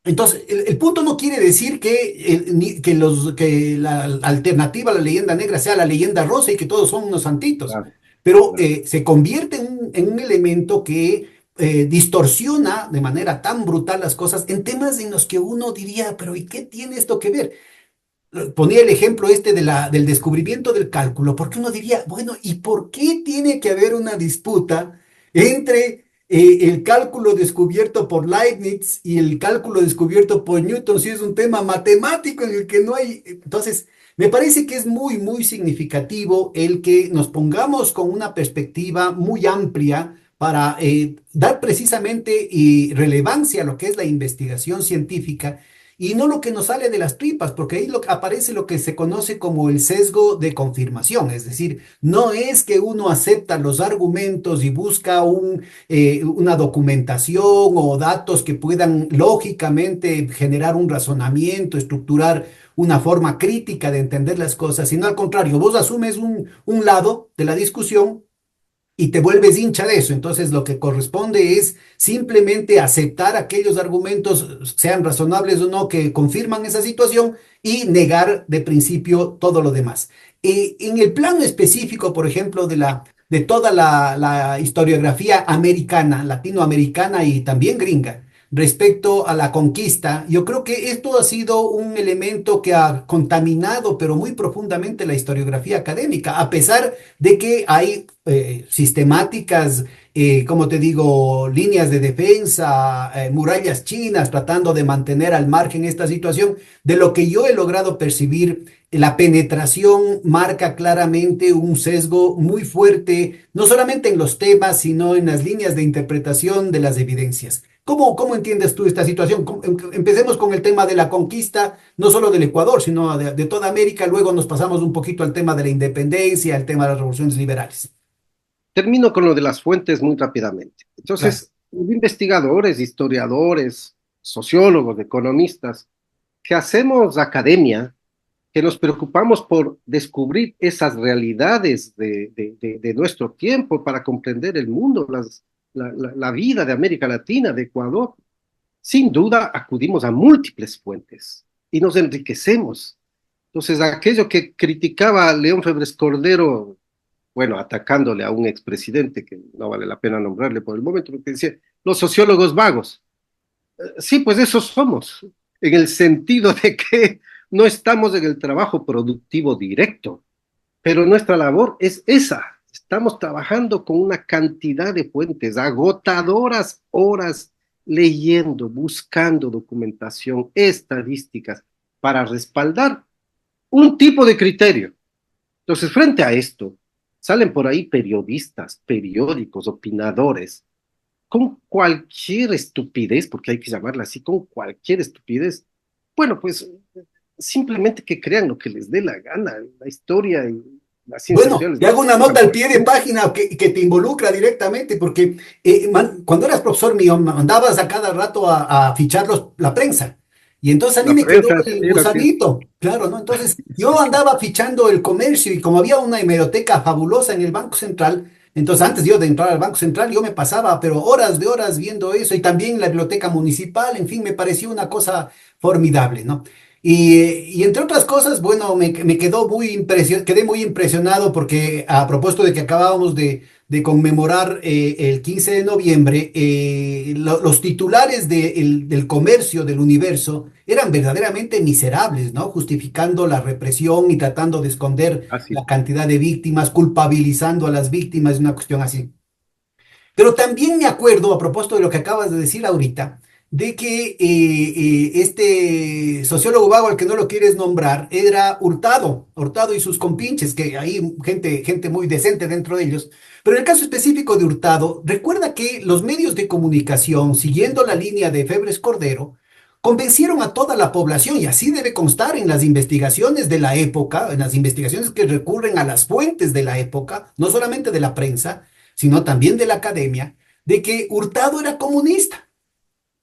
Entonces, el punto no quiere decir que la alternativa a la leyenda negra sea la leyenda rosa y que todos son unos santitos, Claro, pero claro. se convierte en un elemento que distorsiona de manera tan brutal las cosas en temas en los que uno diría, pero ¿y qué tiene esto que ver? Ponía el ejemplo este del descubrimiento del cálculo, porque uno diría, bueno, ¿y por qué tiene que haber una disputa entre el cálculo descubierto por Leibniz y el cálculo descubierto por Newton si es un tema matemático en el que no hay? Entonces, me parece que es muy significativo el que nos pongamos con una perspectiva muy amplia para dar precisamente relevancia a lo que es la investigación científica y no lo que nos sale de las tripas, porque ahí aparece lo que se conoce como el sesgo de confirmación. Es decir, no es que uno acepta los argumentos y busca una documentación o datos que puedan lógicamente generar un razonamiento, estructurar una forma crítica de entender las cosas, sino al contrario, vos asumes un lado de la discusión y te vuelves hincha de eso. Entonces, lo que corresponde es simplemente aceptar aquellos argumentos, sean razonables o no, que confirman esa situación y negar de principio todo lo demás. En el plano específico, por ejemplo, de toda la historiografía americana, latinoamericana y también gringa, respecto a la conquista, yo creo que esto ha sido un elemento que ha contaminado, pero muy profundamente la historiografía académica, a pesar de que hay sistemáticas, como te digo, líneas de defensa, murallas chinas, tratando de mantener al margen esta situación. De lo que yo he logrado percibir la penetración marca claramente un sesgo muy fuerte, no solamente en los temas, sino en las líneas de interpretación de las evidencias. ¿Cómo entiendes tú esta situación? Empecemos con el tema de la conquista, no solo del Ecuador, sino de toda América. Luego nos pasamos un poquito al tema de la independencia, al tema de las revoluciones liberales. Termino con lo de las fuentes muy rápidamente. Claro. Entonces, investigadores, historiadores, sociólogos, economistas, que hacemos academia, que nos preocupamos por descubrir esas realidades de nuestro tiempo para comprender el mundo, la vida de América Latina, de Ecuador, sin duda acudimos a múltiples fuentes y nos enriquecemos. Entonces, aquello que criticaba León Febres Cordero, bueno, atacándole a un expresidente, que no vale la pena nombrarle por el momento, porque decía, los sociólogos vagos. Sí, pues esos somos, en el sentido de que no estamos en el trabajo productivo directo, pero nuestra labor es esa. Estamos trabajando con una cantidad de fuentes, agotadoras horas leyendo, buscando documentación, estadísticas, para respaldar un tipo de criterio. Entonces, frente a esto, salen por ahí periodistas, periódicos, opinadores, con cualquier estupidez, porque hay que llamarla así, con cualquier estupidez. Bueno, pues simplemente que crean lo que les dé la gana, la historia y las ciencias Bueno, sociales. te hago una nota al pie de página que te involucra directamente, porque cuando eras profesor mío, mandabas a cada rato a fichar la prensa. Y entonces a mí La me quedó prensa, el sí, era así. gusanito, claro, ¿no? Entonces yo andaba fichando el comercio y como había una hemeroteca fabulosa en el Banco Central, entonces antes yo de entrar al Banco Central yo me pasaba, pero horas de horas viendo eso y también la biblioteca municipal, en fin, me pareció una cosa formidable, ¿no? Y entre otras cosas, bueno, me quedó quedé muy impresionado porque a propósito de que acabábamos de conmemorar el 15 de noviembre, los titulares del comercio del universo eran verdaderamente miserables, ¿no? Justificando la represión y tratando de esconder Así. la cantidad de víctimas, culpabilizando a las víctimas, una cuestión así. Pero también me acuerdo, a propósito de lo que acabas de decir ahorita, de que este sociólogo vago al que no lo quieres nombrar era Hurtado, Hurtado y sus compinches, que hay gente muy decente dentro de ellos. Pero en el caso específico de Hurtado, recuerda que los medios de comunicación, siguiendo la línea de Febres Cordero, convencieron a toda la población, y así debe constar en las investigaciones de la época, en las investigaciones que recurren a las fuentes de la época, no solamente de la prensa, sino también de la academia, de que Hurtado era comunista.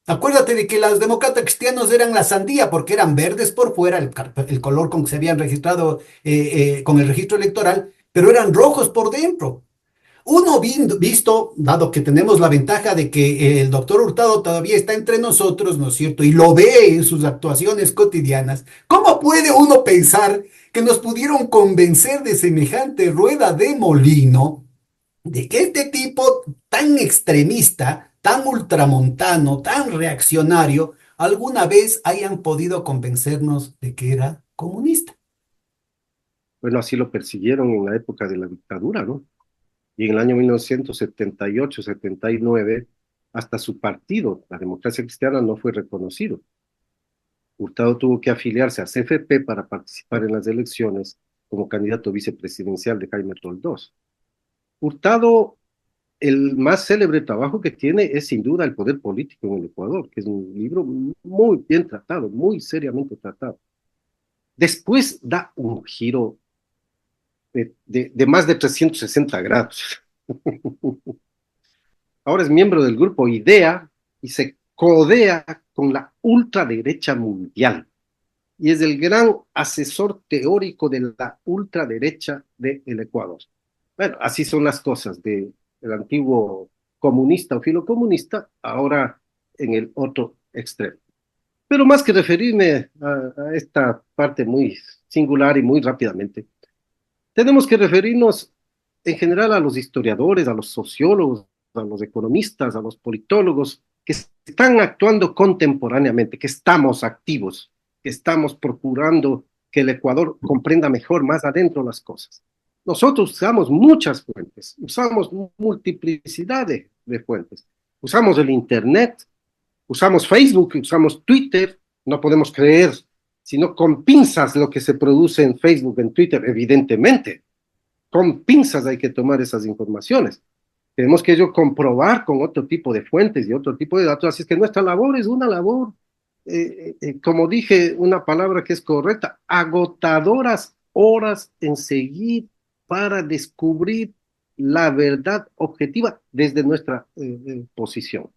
Acuérdate de que los demócratas cristianos eran la sandía porque eran verdes por fuera, el color con que se habían registrado con el registro electoral, pero eran rojos por dentro. Uno visto, dado que tenemos la ventaja de que el doctor Hurtado todavía está entre nosotros, ¿no es cierto? Y lo ve en sus actuaciones cotidianas, ¿cómo puede uno pensar que nos pudieron convencer de semejante rueda de molino? De que este tipo tan extremista, tan ultramontano, tan reaccionario, alguna vez hayan podido convencernos de que era comunista. Bueno, así lo persiguieron en la época de la dictadura, ¿no? Y en el año 1978-79, hasta su partido, la Democracia Cristiana, no fue reconocido. Hurtado tuvo que afiliarse a CFP para participar en las elecciones como candidato vicepresidencial de Jaime Toldós. Hurtado, el más célebre trabajo que tiene es sin duda El poder político en el Ecuador, que es un libro muy bien tratado, muy seriamente tratado. Después da un giro de más de 360 grados. Ahora es miembro del grupo IDEA y se codea con la ultraderecha mundial y es el gran asesor teórico de la ultraderecha del Ecuador. Bueno, así son las cosas del antiguo comunista o filocomunista, ahora en el otro extremo. Pero más que referirme a esta parte muy singular y muy rápidamente, tenemos que referirnos en general a los historiadores, a los sociólogos, a los economistas, a los politólogos que están actuando contemporáneamente, que estamos activos, que estamos procurando que el Ecuador comprenda mejor, más adentro las cosas. Nosotros usamos muchas fuentes, usamos multiplicidad de fuentes. Usamos el Internet, usamos Facebook, usamos Twitter, no podemos creer sino con pinzas lo que se produce en Facebook, en Twitter, evidentemente. Con pinzas hay que tomar esas informaciones. Tenemos que ello comprobar con otro tipo de fuentes y otro tipo de datos. Así es que nuestra labor es una labor, como dije, una palabra que es correcta, agotadoras horas en seguir para descubrir la verdad objetiva desde nuestra posición.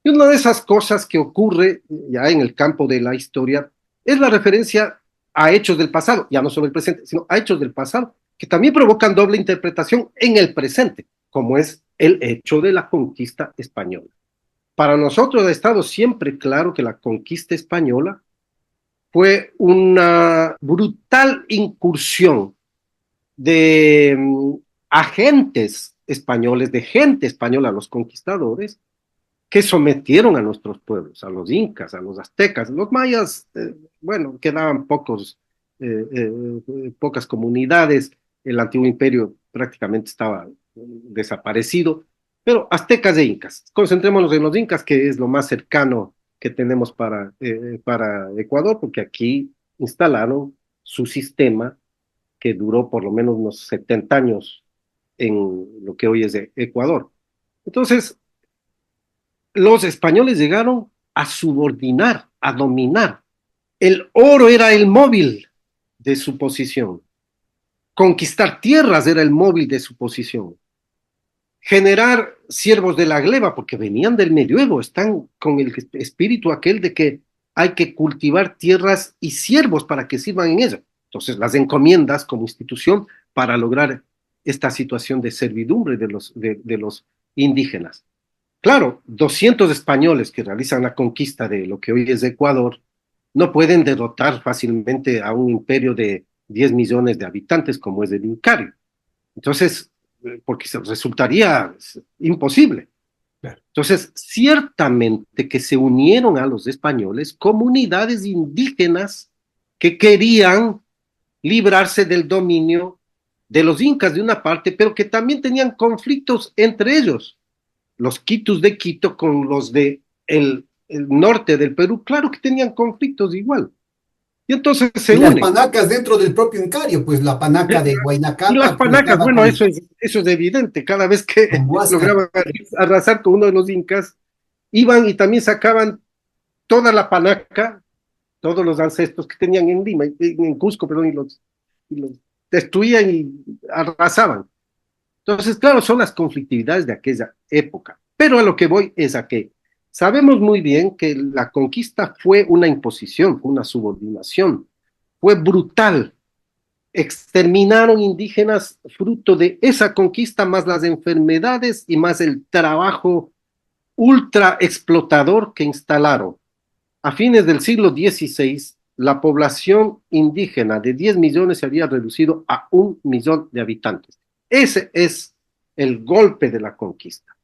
Y una de esas cosas que ocurre ya en el campo de la historia es la referencia a hechos del pasado, ya no solo el presente, sino a hechos del pasado, que también provocan doble interpretación en el presente, como es el hecho de la conquista española. Para nosotros ha estado siempre claro que la conquista española fue una brutal incursión de agentes españoles, de gente española a los conquistadores, que sometieron a nuestros pueblos, a los incas, a los aztecas, los mayas, bueno, quedaban pocas comunidades, el antiguo imperio prácticamente estaba desaparecido, pero aztecas e incas, concentrémonos en los incas, que es lo más cercano que tenemos para Ecuador, porque aquí instalaron su sistema que duró por lo menos unos 70 años en lo que hoy es Ecuador. Entonces, los españoles llegaron a subordinar, a dominar. El oro era el móvil de su posición. Conquistar tierras era el móvil de su posición. Generar siervos de la gleba, porque venían del medioevo, están con el espíritu aquel de que hay que cultivar tierras y siervos para que sirvan en ello. Entonces, las encomiendas como institución para lograr esta situación de servidumbre de los indígenas. Claro, 200 españoles que realizan la conquista de lo que hoy es Ecuador no pueden derrotar fácilmente a un imperio de 10 millones de habitantes como es el Incario. Entonces, porque resultaría imposible. Claro. Entonces, ciertamente que se unieron a los españoles comunidades indígenas que querían librarse del dominio de los incas de una parte, pero que también tenían conflictos entre ellos. Los quitus de Quito con los de el norte del Perú, claro que tenían conflictos igual. Y entonces se Y las unen. panacas dentro del propio Incario, pues la panaca de Y las Huayna que panacas, estaba bueno, eso es evidente. Cada vez que con Huáscar. lograban arrasar con uno de los incas, iban y también sacaban toda la panaca, todos los ancestros que tenían en Lima, en Cusco, perdón, y los destruían y arrasaban. Entonces, claro, son las conflictividades de aquella época. Pero a lo que voy es a que sabemos muy bien que la conquista fue una imposición, fue una subordinación, fue brutal. Exterminaron indígenas fruto de esa conquista, más las enfermedades y más el trabajo ultra explotador que instalaron. A fines del siglo XVI, la población indígena de 10 millones se había reducido a 1 millón de habitantes. Ese es el golpe de la conquista.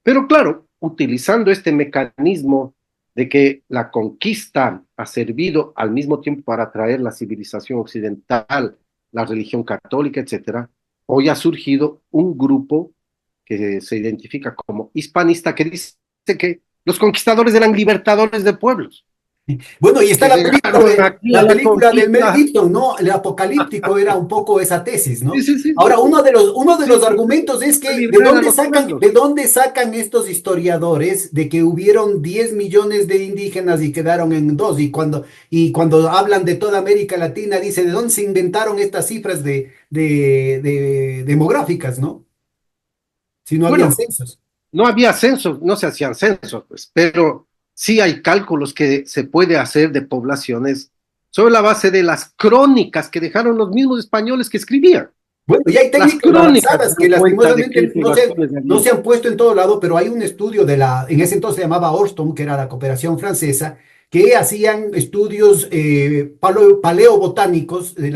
Pero claro, utilizando este mecanismo de que la conquista ha servido al mismo tiempo para traer la civilización occidental, la religión católica, etcétera, hoy ha surgido un grupo que se identifica como hispanista que dice que los conquistadores eran libertadores de pueblos, Bueno, y está que la película llegaron aquí a la la película del Mel conquista. Gibson, ¿no? El apocalíptico era un poco esa tesis, Sí, ¿no? sí, sí, Ahora, uno de sí, los sí, argumentos es a que librar a los pueblos. ¿de dónde sacan estos historiadores de que hubieron 10 millones de indígenas y quedaron en dos? Y cuando hablan de toda América Latina, dice, ¿de dónde se inventaron estas cifras de demográficas, ¿no? Si no habían Bueno, censos. no había censos, no se hacían censos, pues, pero sí hay cálculos que se puede hacer de poblaciones sobre la base de las crónicas que dejaron los mismos españoles que escribían. Bueno, y hay Las técnicas crónicas avanzadas que dan cuenta de qué lastimosamente poblaciones no había. se han puesto en todo lado, pero hay un estudio en ese entonces se llamaba Orston, que era la cooperación francesa, que hacían estudios paleobotánicos Sí, sí, sí.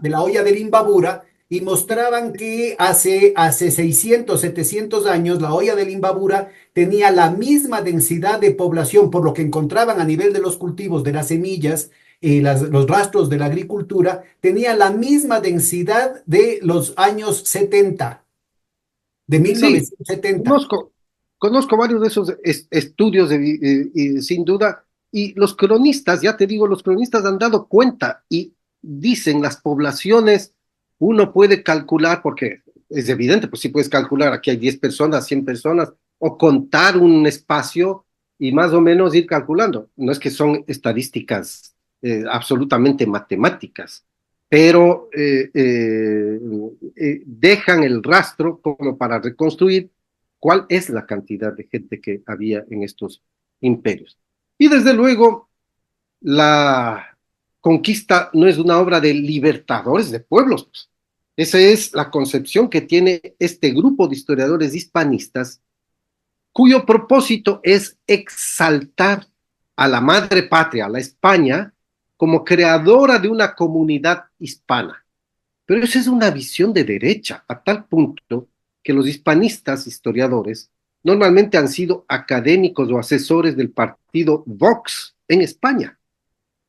de la olla del Imbabura y mostraban que hace 600, 700 años la olla del Imbabura tenía la misma densidad de población por lo que encontraban a nivel de los cultivos, de las semillas los rastros de la agricultura, tenía la misma densidad de los años 70, de Sí, 1970. conozco varios de esos estudios y sin duda Y los cronistas, ya te digo, los cronistas han dado cuenta y dicen las poblaciones, uno puede calcular, porque es evidente, pues sí puedes calcular, aquí hay 10 personas, 100 personas, o contar un espacio y más o menos ir calculando. No es que son estadísticas absolutamente matemáticas, pero dejan el rastro como para reconstruir cuál es la cantidad de gente que había en estos imperios. Y desde luego, la conquista no es una obra de libertadores de pueblos. Esa es la concepción que tiene este grupo de historiadores hispanistas, cuyo propósito es exaltar a la madre patria, a la España, como creadora de una comunidad hispana. Pero esa es una visión de derecha, a tal punto que los hispanistas historiadores normalmente han sido académicos o asesores del partido Vox en España.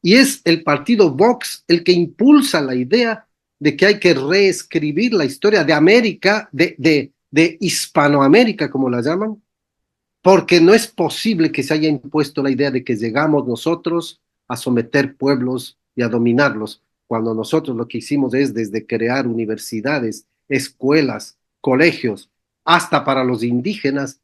Y es el partido Vox el que impulsa la idea de que hay que reescribir la historia de América, de Hispanoamérica, como la llaman, porque no es posible que se haya impuesto la idea de que llegamos nosotros a someter pueblos y a dominarlos, cuando nosotros lo que hicimos es desde crear universidades, escuelas, colegios, hasta para los indígenas,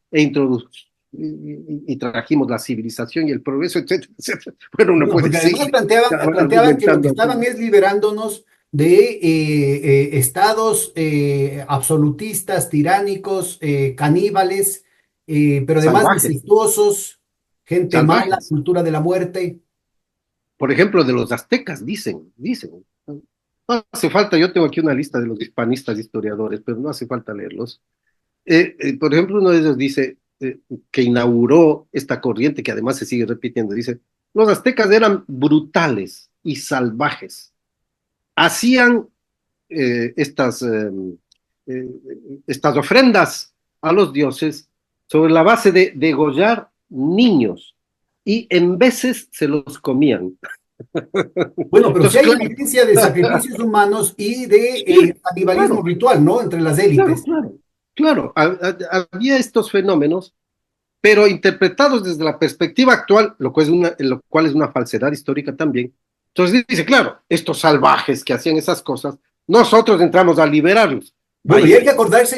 y trajimos la civilización y el progreso, etcétera, etcétera. Bueno, uno Bueno, puede porque además seguir planteaban que lo que argumentando así. estaban es liberándonos de estados absolutistas, tiránicos, caníbales, pero además Salvajes, incestuosos, gente mala, salvajes. cultura de la muerte. Por ejemplo, de los aztecas, dicen. No hace falta, yo tengo aquí una lista de los hispanistas historiadores, pero no hace falta leerlos. Por ejemplo, uno de ellos dice que inauguró esta corriente que además se sigue repitiendo. Dice, los aztecas eran brutales y salvajes. Hacían eh, estas, eh, eh, estas ofrendas a los dioses sobre la base de degollar niños y en veces se los comían. Bueno, pero sí Entonces, hay claro, evidencia de sacrificios humanos y de sí, canibalismo claro, ritual, ¿no? Entre las claro, élites. claro, claro. Había estos fenómenos, pero interpretados desde la perspectiva actual, lo cual es una falsedad histórica también. Entonces dice, claro, estos salvajes que hacían esas cosas, nosotros entramos a liberarlos. Bueno, y Vaya,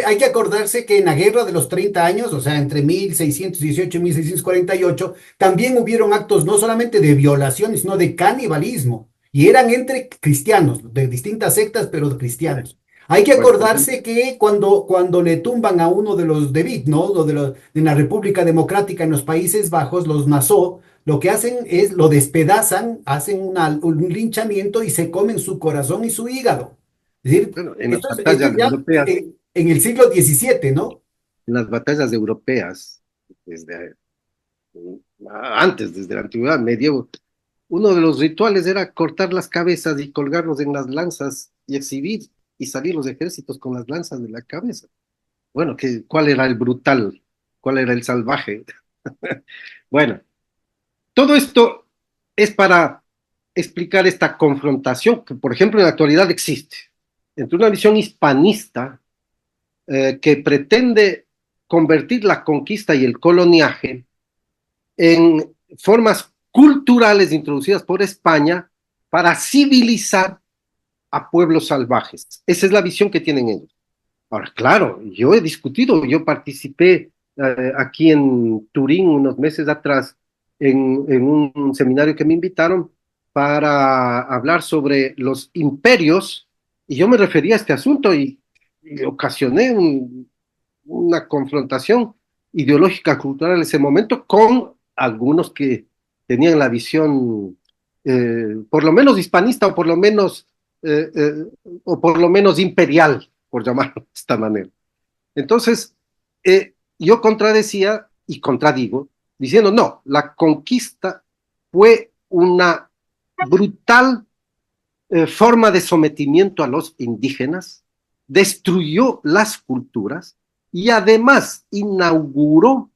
hay que acordarse que en la Guerra de los 30 años, o sea, entre 1618 y 1648, también hubieron actos no solamente de violación, sino de canibalismo, y eran entre cristianos, de distintas sectas, pero de cristianos. Hay que bueno, por ejemplo, acordarse que cuando le tumban a uno de los de Vic, ¿no? En la República Democrática en los Países Bajos, los Nassau, lo que hacen es lo despedazan, hacen un linchamiento y se comen su corazón y su hígado. Es decir, bueno, esto es ya en el siglo XVII, ¿no? en las batallas europeas, desde antes, desde la antigüedad medieval, uno de los rituales era cortar las cabezas y colgarlos en las lanzas y exhibir y salir los ejércitos con las lanzas de la cabeza. Bueno, ¿cuál era el brutal? ¿Cuál era el salvaje? Bueno, todo esto es para explicar esta confrontación que, por ejemplo, en la actualidad existe entre una visión hispanista que pretende convertir la conquista y el coloniaje en formas culturales introducidas por España para civilizar a pueblos salvajes. Esa es la visión que tienen ellos. Ahora, claro, yo he discutido, yo participé aquí en Turín unos meses atrás en un seminario que me invitaron para hablar sobre los imperios y yo me refería a este asunto y ocasioné una confrontación ideológica cultural en ese momento con algunos que tenían la visión por lo menos hispanista eh, eh, o por lo menos imperial, por llamarlo de esta manera. Entonces, yo contradecía y contradigo, diciendo, no, la conquista fue una brutal forma de sometimiento a los indígenas, destruyó las culturas y además inauguró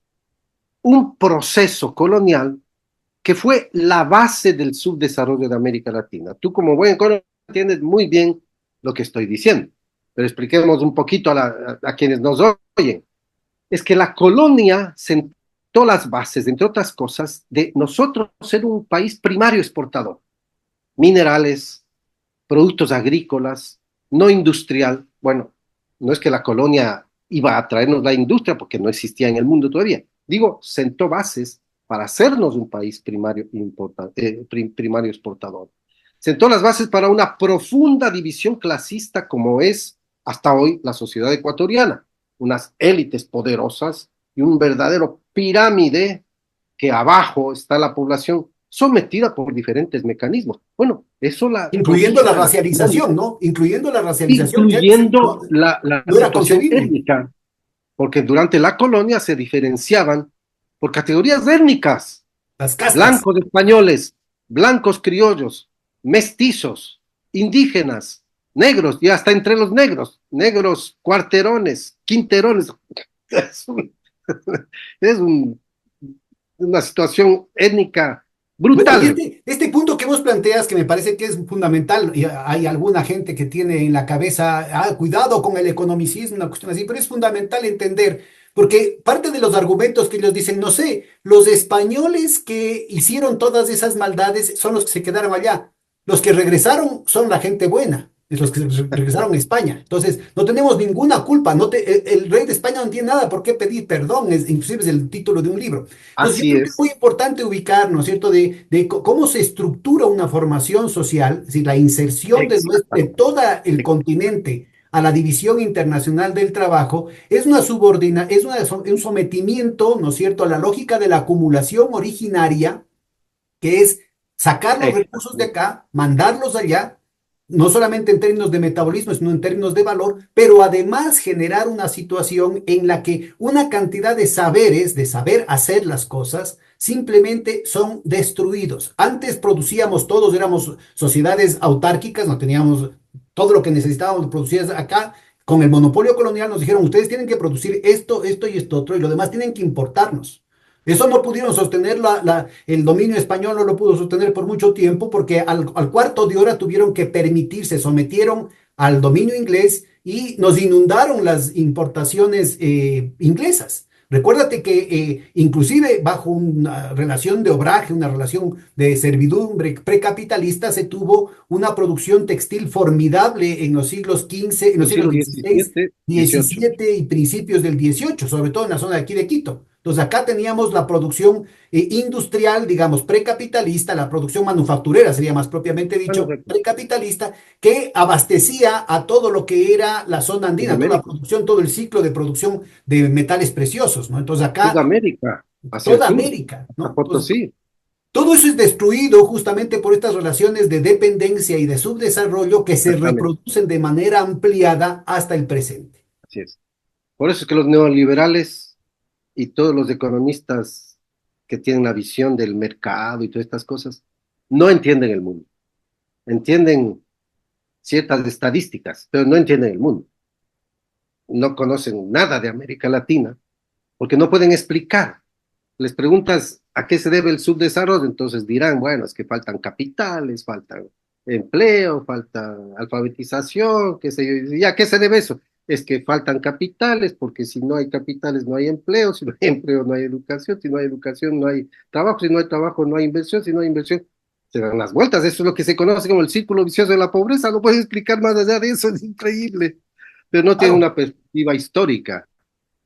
un proceso colonial que fue la base del subdesarrollo de América Latina. Tú como buen economista entiendes muy bien lo que estoy diciendo, pero expliquemos un poquito a quienes nos oyen. Es que la colonia sentó las bases, entre otras cosas, de nosotros ser un país primario exportador. Minerales, productos agrícolas, no industrial. Bueno, no es que la colonia iba a traernos la industria porque no existía en el mundo todavía. Digo, sentó bases para hacernos un país primario exportador. Sentó las bases para una profunda división clasista como es hasta hoy la sociedad ecuatoriana. Unas élites poderosas y un verdadero pirámide que abajo está la población sometida por diferentes mecanismos. Bueno, eso la Incluyendo la conquista de la colonia, racialización, ¿no? Incluyendo la racialización que antes no, incluyendo la no era situación concebible. étnica, porque durante la colonia se diferenciaban por categorías étnicas, Las castas. blancos españoles, blancos criollos, mestizos, indígenas, negros, y hasta entre los negros, negros cuarterones, quinterones. Es, un, es una situación étnica Bueno, y brutal. este punto que vos planteas, que me parece que es fundamental, y hay alguna gente que tiene en la cabeza, cuidado con el economicismo, una cuestión así, pero es fundamental entender, porque parte de los argumentos que ellos dicen, no sé, los españoles que hicieron todas esas maldades son los que se quedaron allá, los que regresaron son la gente buena. Es los que regresaron a España. Entonces, no tenemos ninguna culpa. El rey de España no tiene nada por qué pedir perdón, inclusive es el título de un libro. Entonces, yo Así creo que es es, muy importante ubicar, ¿no es cierto?, de cómo se estructura una formación social, es decir, la inserción de exactamente. todo el continente a la División Internacional del Trabajo, es una un sometimiento, ¿no es cierto?, a la lógica de la acumulación originaria, que es sacar los recursos de Exactamente. acá, mandarlos allá, no solamente en términos de metabolismo, sino en términos de valor, pero además generar una situación en la que una cantidad de saberes, de saber hacer las cosas, simplemente son destruidos. Antes producíamos todos, éramos sociedades autárquicas, no teníamos todo lo que necesitábamos producir acá. Con el monopolio colonial nos dijeron, ustedes tienen que producir esto, esto y esto otro, y lo demás tienen que importarnos. Eso no pudieron sostener, el dominio español no lo pudo sostener por mucho tiempo porque al cuarto de hora tuvieron que permitirse, sometieron al dominio inglés y nos inundaron las importaciones inglesas. Recuérdate que inclusive bajo una relación de obraje, una relación de servidumbre precapitalista, se tuvo una producción textil formidable en los siglos XV, en los El siglos siglo XVI, XVII, XVIII. XVII y principios del XVIII, sobre todo en la zona de aquí de Quito. Entonces acá teníamos la producción industrial, digamos, precapitalista, la producción manufacturera sería más propiamente Bueno, dicho, precapitalista, que abastecía a todo lo que era la zona andina, toda la Sudamérica, producción, todo el ciclo de producción de metales preciosos, ¿no? Entonces acá, Sudamérica, hacia el toda sur, América, hasta ¿no? Entonces, Potosí. todo eso es destruido justamente por estas relaciones de dependencia y de subdesarrollo que se Exactamente, reproducen de manera ampliada hasta el presente. así es. Por eso es que los neoliberales y todos los economistas que tienen la visión del mercado y todas estas cosas no entienden el mundo. Entienden ciertas estadísticas, pero no entienden el mundo. No conocen nada de América Latina porque no pueden explicar. Les preguntas a qué se debe el subdesarrollo, entonces dirán, bueno, es que faltan capitales, faltan empleo, falta alfabetización, qué sé yo. ¿Y a qué se debe eso? Es que faltan capitales, porque si no hay capitales no hay empleo, si no hay empleo no hay educación, si no hay educación no hay trabajo, si no hay trabajo no hay inversión, si no hay inversión se dan las vueltas. Eso es lo que se conoce como el círculo vicioso de la pobreza. No puedes explicar más allá de eso, es increíble. Pero no tienen Claro. una perspectiva histórica,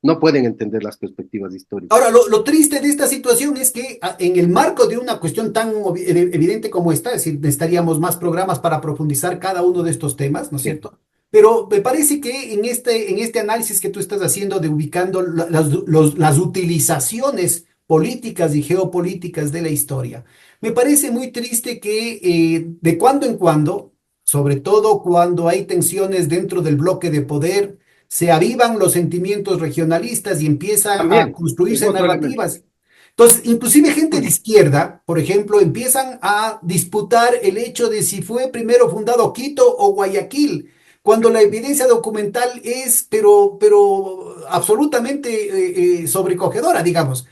no pueden entender las perspectivas históricas. Ahora, lo triste de esta situación es que en el marco de una cuestión tan evidente como esta, es decir, necesitaríamos más programas para profundizar cada uno de estos temas, ¿no es Sí, cierto? Pero me parece que en este análisis que tú estás haciendo de ubicando las utilizaciones políticas y geopolíticas de la historia, me parece muy triste que de cuando en cuando, sobre todo cuando hay tensiones dentro del bloque de poder, se avivan los sentimientos regionalistas y empiezan a también es construirse otro elemento. narrativas. Entonces, inclusive gente de izquierda, por ejemplo, empiezan a disputar el hecho de si fue primero fundado Quito o Guayaquil, cuando la evidencia documental es, pero absolutamente sobrecogedora, digamos.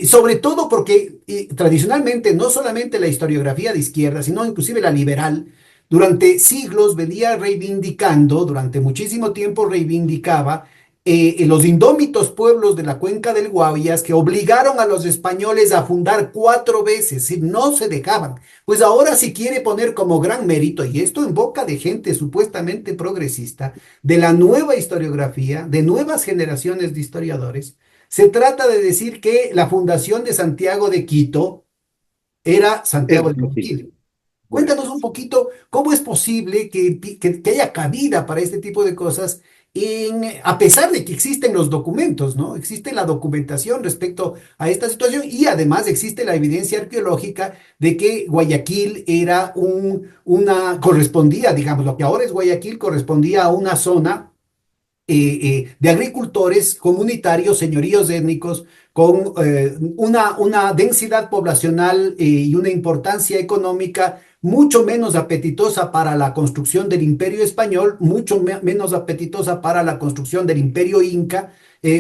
Sobre todo porque tradicionalmente no solamente la historiografía de izquierda, sino inclusive la liberal, durante siglos venía reivindicando, durante muchísimo tiempo reivindicaba los indómitos pueblos de la cuenca del Guayas que obligaron a los españoles a fundar 4 veces, y no se dejaban. Pues ahora si quiere poner como gran mérito, y esto en boca de gente supuestamente progresista, de la nueva historiografía, de nuevas generaciones de historiadores, se trata de decir que la fundación de Santiago de Quito era Es Santiago de mentira. Guayaquil. Bueno, Cuéntanos un poquito cómo es posible que haya cabida para este tipo de cosas, a pesar de que existen los documentos, ¿no? Existe la documentación respecto a esta situación y además existe la evidencia arqueológica de que Guayaquil era correspondía, digamos, lo que ahora es Guayaquil, correspondía a una zona de agricultores comunitarios, señoríos étnicos, con una densidad poblacional y una importancia económica mucho menos apetitosa para la construcción del imperio español, mucho menos apetitosa para la construcción del imperio inca,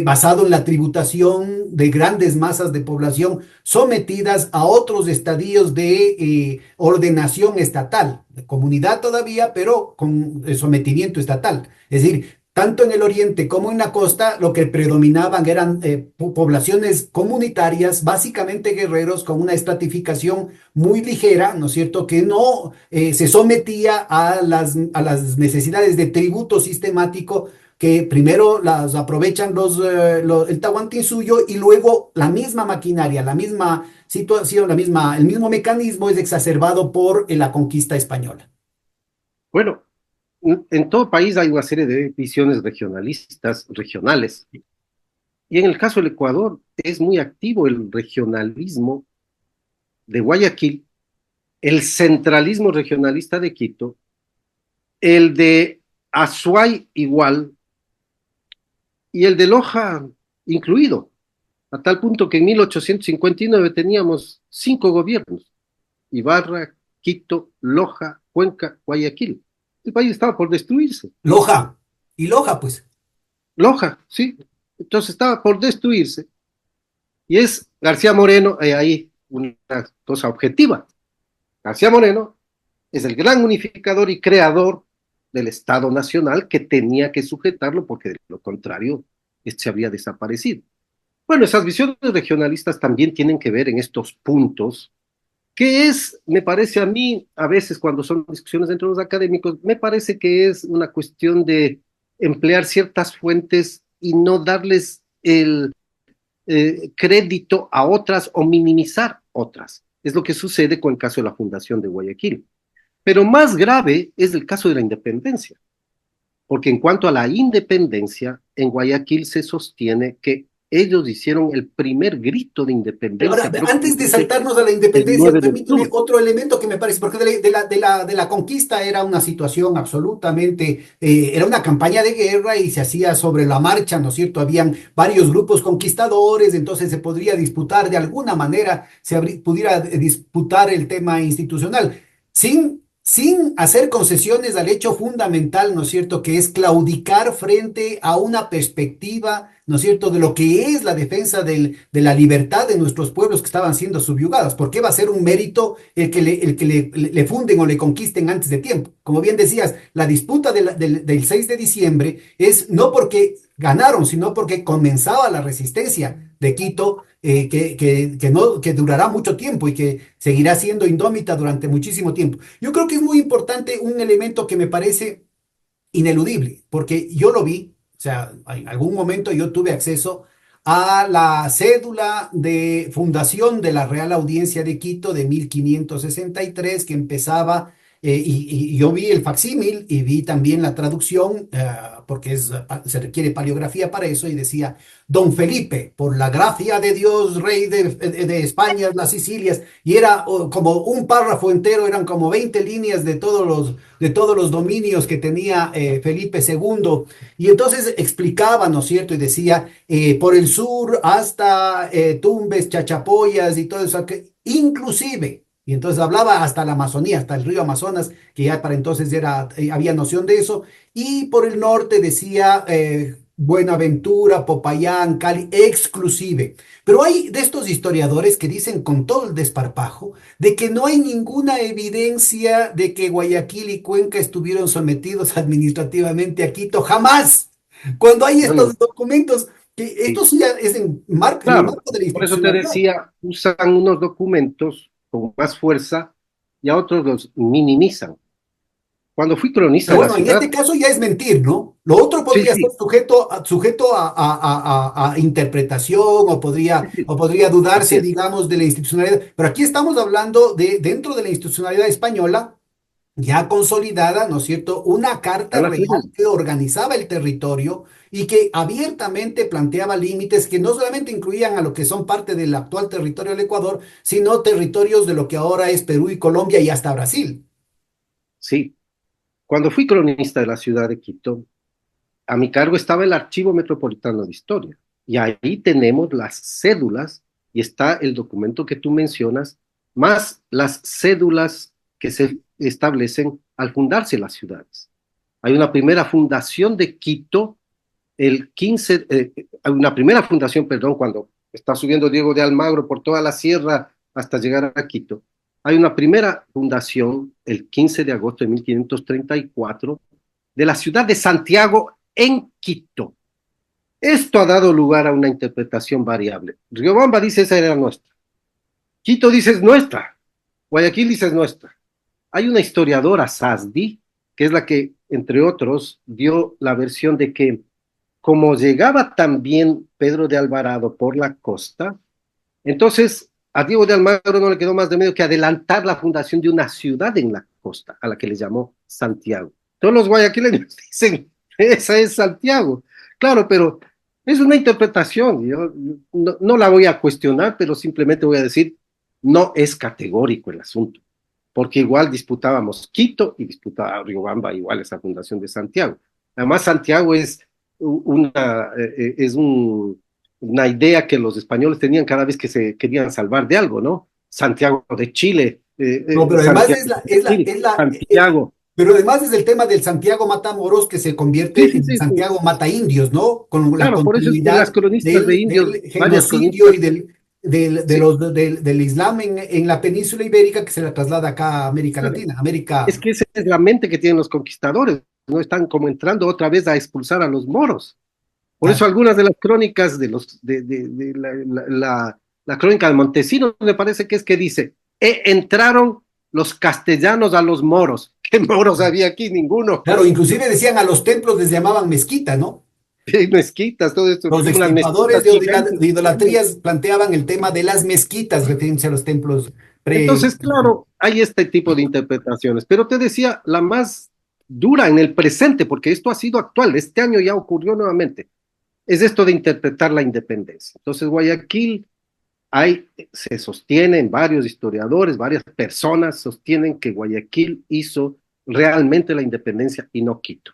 basado en la tributación de grandes masas de población sometidas a otros estadios de ordenación estatal, de comunidad todavía, pero con sometimiento estatal. Es decir, tanto en el oriente como en la costa, lo que predominaban eran poblaciones comunitarias, básicamente guerreros, con una estratificación muy ligera, ¿no es cierto?, que no se sometía a las necesidades de tributo sistemático que primero las aprovechan el Tahuantinsuyo y luego la misma maquinaria, la misma situación, el mismo mecanismo es exacerbado por la conquista española. bueno, en todo país hay una serie de visiones regionalistas, regionales, y en el caso del Ecuador es muy activo el regionalismo de Guayaquil, el centralismo regionalista de Quito, el de Azuay igual, y el de Loja incluido, a tal punto que en 1859 teníamos 5 gobiernos: Ibarra, Quito, Loja, Cuenca, Guayaquil. El país estaba por destruirse. Loja, y Loja, pues. Loja, sí. Entonces estaba por destruirse. Y es García Moreno, ahí una cosa objetiva. García Moreno es el gran unificador y creador del Estado Nacional que tenía que sujetarlo porque de lo contrario este se habría desaparecido. Bueno, esas visiones regionalistas también tienen que ver en estos puntos, que es, me parece a mí, a veces cuando son discusiones entre los académicos, me parece que es una cuestión de emplear ciertas fuentes y no darles el crédito a otras o minimizar otras. Es lo que sucede con el caso de la Fundación de Guayaquil. Pero más grave es el caso de la independencia, porque en cuanto a la independencia, en Guayaquil se sostiene que ellos hicieron el primer grito de Pero ahora, independencia antes de propiamente saltarnos a la el independencia, 9 de permíteme octubre. otro elemento que me parece, porque de la conquista era una situación absolutamente, era una campaña de guerra y se hacía sobre la marcha, ¿no es cierto? Habían varios grupos conquistadores, entonces se podría disputar de alguna manera, pudiera disputar el tema institucional, sin hacer concesiones al hecho fundamental, ¿no es cierto?, que es claudicar frente a una perspectiva, ¿no es cierto?, de lo que es la defensa de la libertad de nuestros pueblos que estaban siendo subyugados. ¿Por qué va a ser un mérito el que le funden o le conquisten antes de tiempo? Como bien decías, la disputa del 6 de diciembre es no porque ganaron, sino porque comenzaba la resistencia de Quito, que durará mucho tiempo y que seguirá siendo indómita durante muchísimo tiempo. Yo creo que es muy importante un elemento que me parece ineludible, porque yo lo vi, o sea, en algún momento yo tuve acceso a la cédula de fundación de la Real Audiencia de Quito de 1563 que empezaba, y yo vi el facsímil y vi también la traducción, porque se requiere paleografía para eso, y decía, Don Felipe, por la gracia de Dios, rey de España, las Sicilias, y era como un párrafo entero, eran como 20 líneas de todos los dominios que tenía Felipe II, y entonces explicaba, ¿no es cierto? Y decía, por el sur hasta Tumbes, Chachapoyas y todo eso, inclusive, y entonces hablaba hasta la Amazonía, hasta el río Amazonas, que ya para entonces había noción de eso, y por el norte decía Buenaventura, Popayán, Cali, exclusive. Pero hay de estos historiadores que dicen con todo el desparpajo de que no hay ninguna evidencia de que Guayaquil y Cuenca estuvieron sometidos administrativamente a Quito, jamás. Cuando hay Bueno, estos documentos, que esto sí, sí ya es en el claro. marco de la Por eso te institucionalidad. decía, usan unos documentos con más fuerza y a otros los minimizan. Cuando fui cronista Pero de la bueno, en ciudad, este caso ya es mentir, ¿no? Lo otro sí, podría ser sí, sujeto a interpretación sí, sí, o podría así dudarse, es. digamos, de la institucionalidad. Pero aquí estamos hablando de, dentro de la institucionalidad española, ya consolidada, ¿no es cierto? Una carta Ya la real tienen. que organizaba el territorio y que abiertamente planteaba límites que no solamente incluían a lo que son parte del actual territorio del Ecuador, sino territorios de lo que ahora es Perú y Colombia y hasta Brasil. Sí. Cuando fui cronista de la ciudad de Quito, a mi cargo estaba el Archivo Metropolitano de Historia. Y ahí tenemos las cédulas y está el documento que tú mencionas, más las cédulas que se establecen al fundarse las ciudades. Hay una primera fundación de Quito, el 15, hay una primera fundación, perdón, cuando está subiendo Diego de Almagro por toda la sierra hasta llegar a Quito. Hay una primera fundación el 15 de agosto de 1534 de la ciudad de Santiago en Quito. Esto ha dado lugar a una interpretación variable. Riobamba dice esa era nuestra. Quito dice es nuestra. Guayaquil dice es nuestra. Hay una historiadora, Sasdi, que es la que, entre otros, dio la versión de que como llegaba también Pedro de Alvarado por la costa, entonces a Diego de Almagro no le quedó más de medio que adelantar la fundación de una ciudad en la costa, a la que le llamó Santiago. Todos los guayaquileños dicen, esa es Santiago. Claro, pero es una interpretación. Yo no la voy a cuestionar, pero simplemente voy a decir, no es categórico el asunto, porque igual disputábamos Quito y disputaba Riobamba igual esa fundación de Santiago. Además, Santiago es una idea que los españoles tenían cada vez que se querían salvar de algo, ¿no? Santiago de Chile, No, pero además Santiago de Brasil, Santiago. pero además es el tema del Santiago Matamoros que se Sí, convierte sí, en sí, sí. Santiago Mata Indios, ¿no? Con la Claro, por eso es que las continuidad cronistas de indios, del varias genocidio cronistas, y sí, del Islam en la península ibérica que se la traslada acá a América claro. Latina, Es América. que esa es la mente que tienen los conquistadores, no están como entrando otra vez a expulsar a los moros. Por eso Claro. algunas de las crónicas de la crónica de Montesinos me parece que es que dice, entraron los castellanos a los moros. ¿Qué moros había aquí? Ninguno. Claro, inclusive decían a los templos les llamaban mezquita, ¿no? Hay mezquitas, todo esto, Los unas extirpadores mezquitas gigantes. de idolatrías planteaban el tema de las mezquitas, refiriéndose a los templos pre. Entonces, claro, hay este tipo de interpretaciones, pero te decía, la más dura en el presente, porque esto ha sido actual, este año ya ocurrió nuevamente, es esto de interpretar la independencia. Entonces, Guayaquil se sostienen varios historiadores, varias personas sostienen que Guayaquil hizo realmente la independencia y no Quito.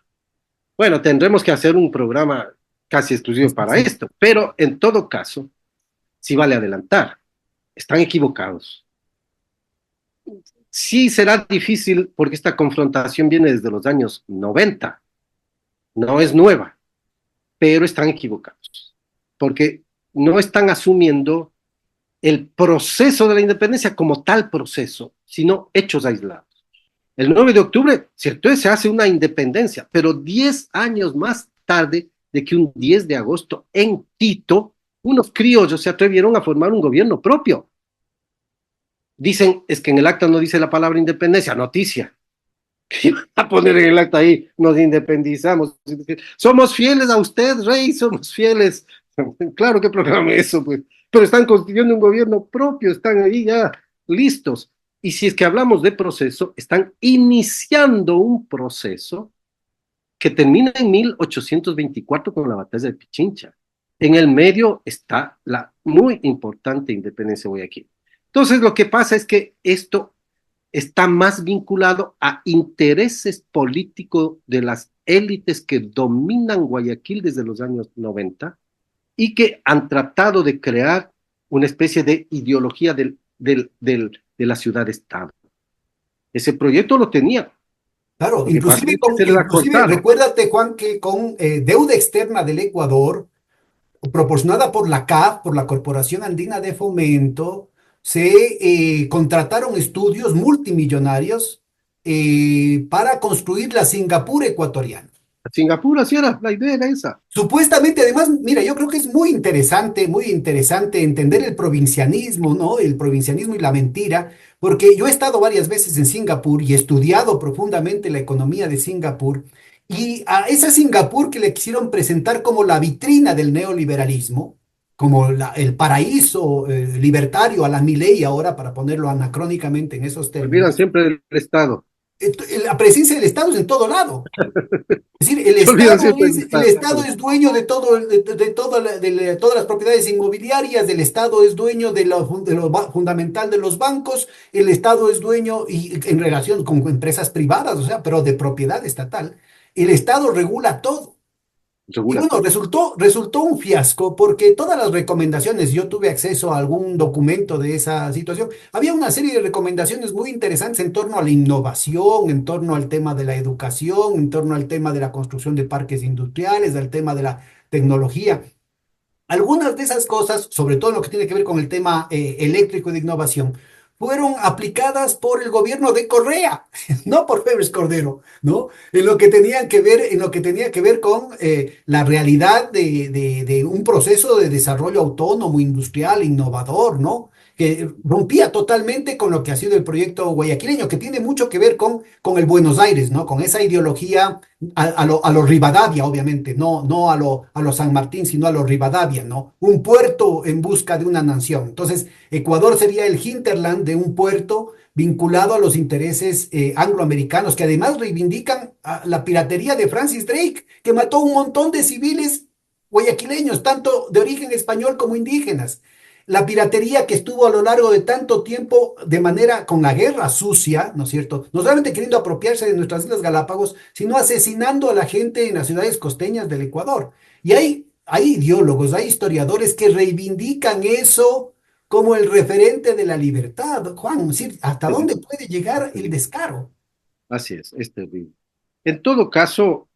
Bueno, tendremos que hacer un programa casi exclusivo para esto, pero en todo caso, sí vale adelantar, están equivocados. Sí será difícil porque esta confrontación viene desde los años 90, no es nueva, pero están equivocados, porque no están asumiendo el proceso de la independencia como tal proceso, sino hechos aislados. El 9 de octubre, cierto es, se hace una independencia, pero 10 años más tarde de que un 10 de agosto en Quito, unos criollos se atrevieron a formar un gobierno propio. Dicen, es que en el acta no dice la palabra independencia, noticia. ¿Qué va a poner en el acta ahí? Nos independizamos. Somos fieles a usted, rey, somos fieles. Claro que programa eso, pues. Pero están constituyendo un gobierno propio, están ahí ya listos. Y si es que hablamos de proceso, están iniciando un proceso que termina en 1824 con la batalla de Pichincha. En el medio está la muy importante independencia de Guayaquil. Entonces, lo que pasa es que esto está más vinculado a intereses políticos de las élites que dominan Guayaquil desde los años 90 y que han tratado de crear una especie de ideología de la ciudad-estado. Ese proyecto lo tenía. Claro, Lo que pasa es que se les ha inclusive cortado. recuérdate, Juan, que con deuda externa del Ecuador, proporcionada por la CAF, por la Corporación Andina de Fomento, se contrataron estudios multimillonarios para construir la Singapur ecuatoriana. Singapur así era, la idea era esa. Supuestamente, además, mira, yo creo que es muy interesante entender el provincianismo, ¿no? El provincianismo y la mentira, porque yo he estado varias veces en Singapur y he estudiado profundamente la economía de Singapur, y a esa Singapur que le quisieron presentar como la vitrina del neoliberalismo, como el paraíso libertario a la Milei ahora, para ponerlo anacrónicamente en esos Olvidan términos, siempre del Estado. la presencia del Estado es en todo lado. Es decir, Se olvidan siempre del El Estado. Estado es dueño de todo, todas las propiedades inmobiliarias, del Estado es dueño de lo fundamental de los bancos, el Estado es dueño y en relación con empresas privadas, o sea, pero de propiedad estatal. El Estado regula todo. Y Regula bueno, todo. resultó un fiasco porque todas las recomendaciones, yo tuve acceso a algún documento de esa situación, había una serie de recomendaciones muy interesantes en torno a la innovación, en torno al tema de la educación, en torno al tema de la construcción de parques industriales, al tema de la tecnología. Algunas de esas cosas, sobre todo lo que tiene que ver con el tema eléctrico de innovación, fueron aplicadas por el gobierno de Correa, no por Febres Cordero, ¿no? En lo que tenían que ver, en lo que tenía que ver con la realidad de un proceso de desarrollo autónomo, industrial, innovador, ¿no? Que rompía totalmente con lo que ha sido el proyecto guayaquileño, que tiene mucho que ver con el Buenos Aires, ¿no? Con esa ideología a lo Rivadavia, obviamente, no a lo San Martín, sino a lo Rivadavia, ¿no? Un puerto en busca de una nación. Entonces, Ecuador sería el hinterland de un puerto vinculado a los intereses angloamericanos, que además reivindican la piratería de Francis Drake, que mató un montón de civiles guayaquileños, tanto de origen español como indígenas. La piratería que estuvo a lo largo de tanto tiempo de manera con la guerra sucia, ¿no es cierto? No solamente queriendo apropiarse de nuestras Islas Galápagos, sino asesinando a la gente en las ciudades costeñas del Ecuador. Y hay ideólogos, hay historiadores que reivindican eso como el referente de la libertad. Juan, es decir, ¿hasta Sí, dónde sí, puede es llegar el terrible. descaro? Así es terrible. En todo caso,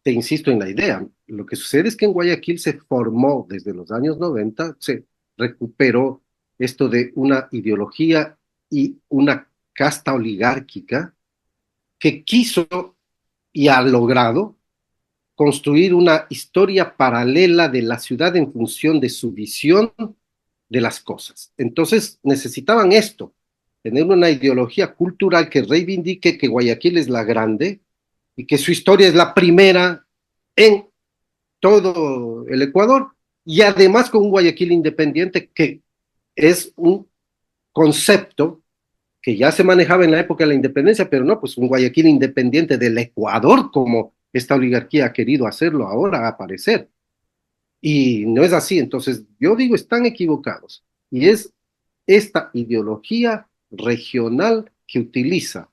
te insisto en la idea. Lo que sucede es que en Guayaquil se formó desde los años 90, se recuperó esto de una ideología y una casta oligárquica que quiso y ha logrado construir una historia paralela de la ciudad en función de su visión de las cosas. Entonces necesitaban esto, tener una ideología cultural que reivindique que Guayaquil es la grande y que su historia es la primera en todo el Ecuador, y además con un Guayaquil independiente que es un concepto que ya se manejaba en la época de la independencia, pero no, pues un Guayaquil independiente del Ecuador, como esta oligarquía ha querido hacerlo ahora a aparecer. Y no es así, entonces yo digo, están equivocados. Y es esta ideología regional que utiliza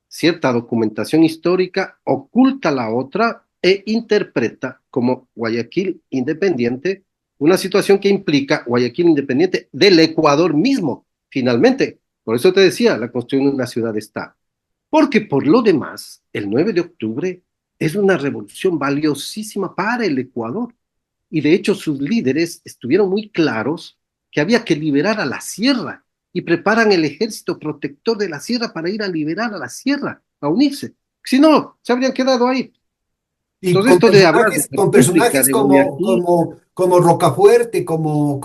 cierta documentación histórica, oculta la otra e interpreta como Guayaquil independiente una situación que implica Guayaquil independiente del Ecuador mismo, finalmente. Por eso te decía, la construcción de una ciudad-estado. Porque por lo demás, el 9 de octubre es una revolución valiosísima para el Ecuador. Y de hecho sus líderes estuvieron muy claros que había que liberar a la sierra y preparan el ejército protector de la sierra para ir a liberar a la sierra, a unirse. Si no, se habrían quedado ahí. Y Entonces esto de hablar de con república personajes de Guayaquil, como Rocafuerte, como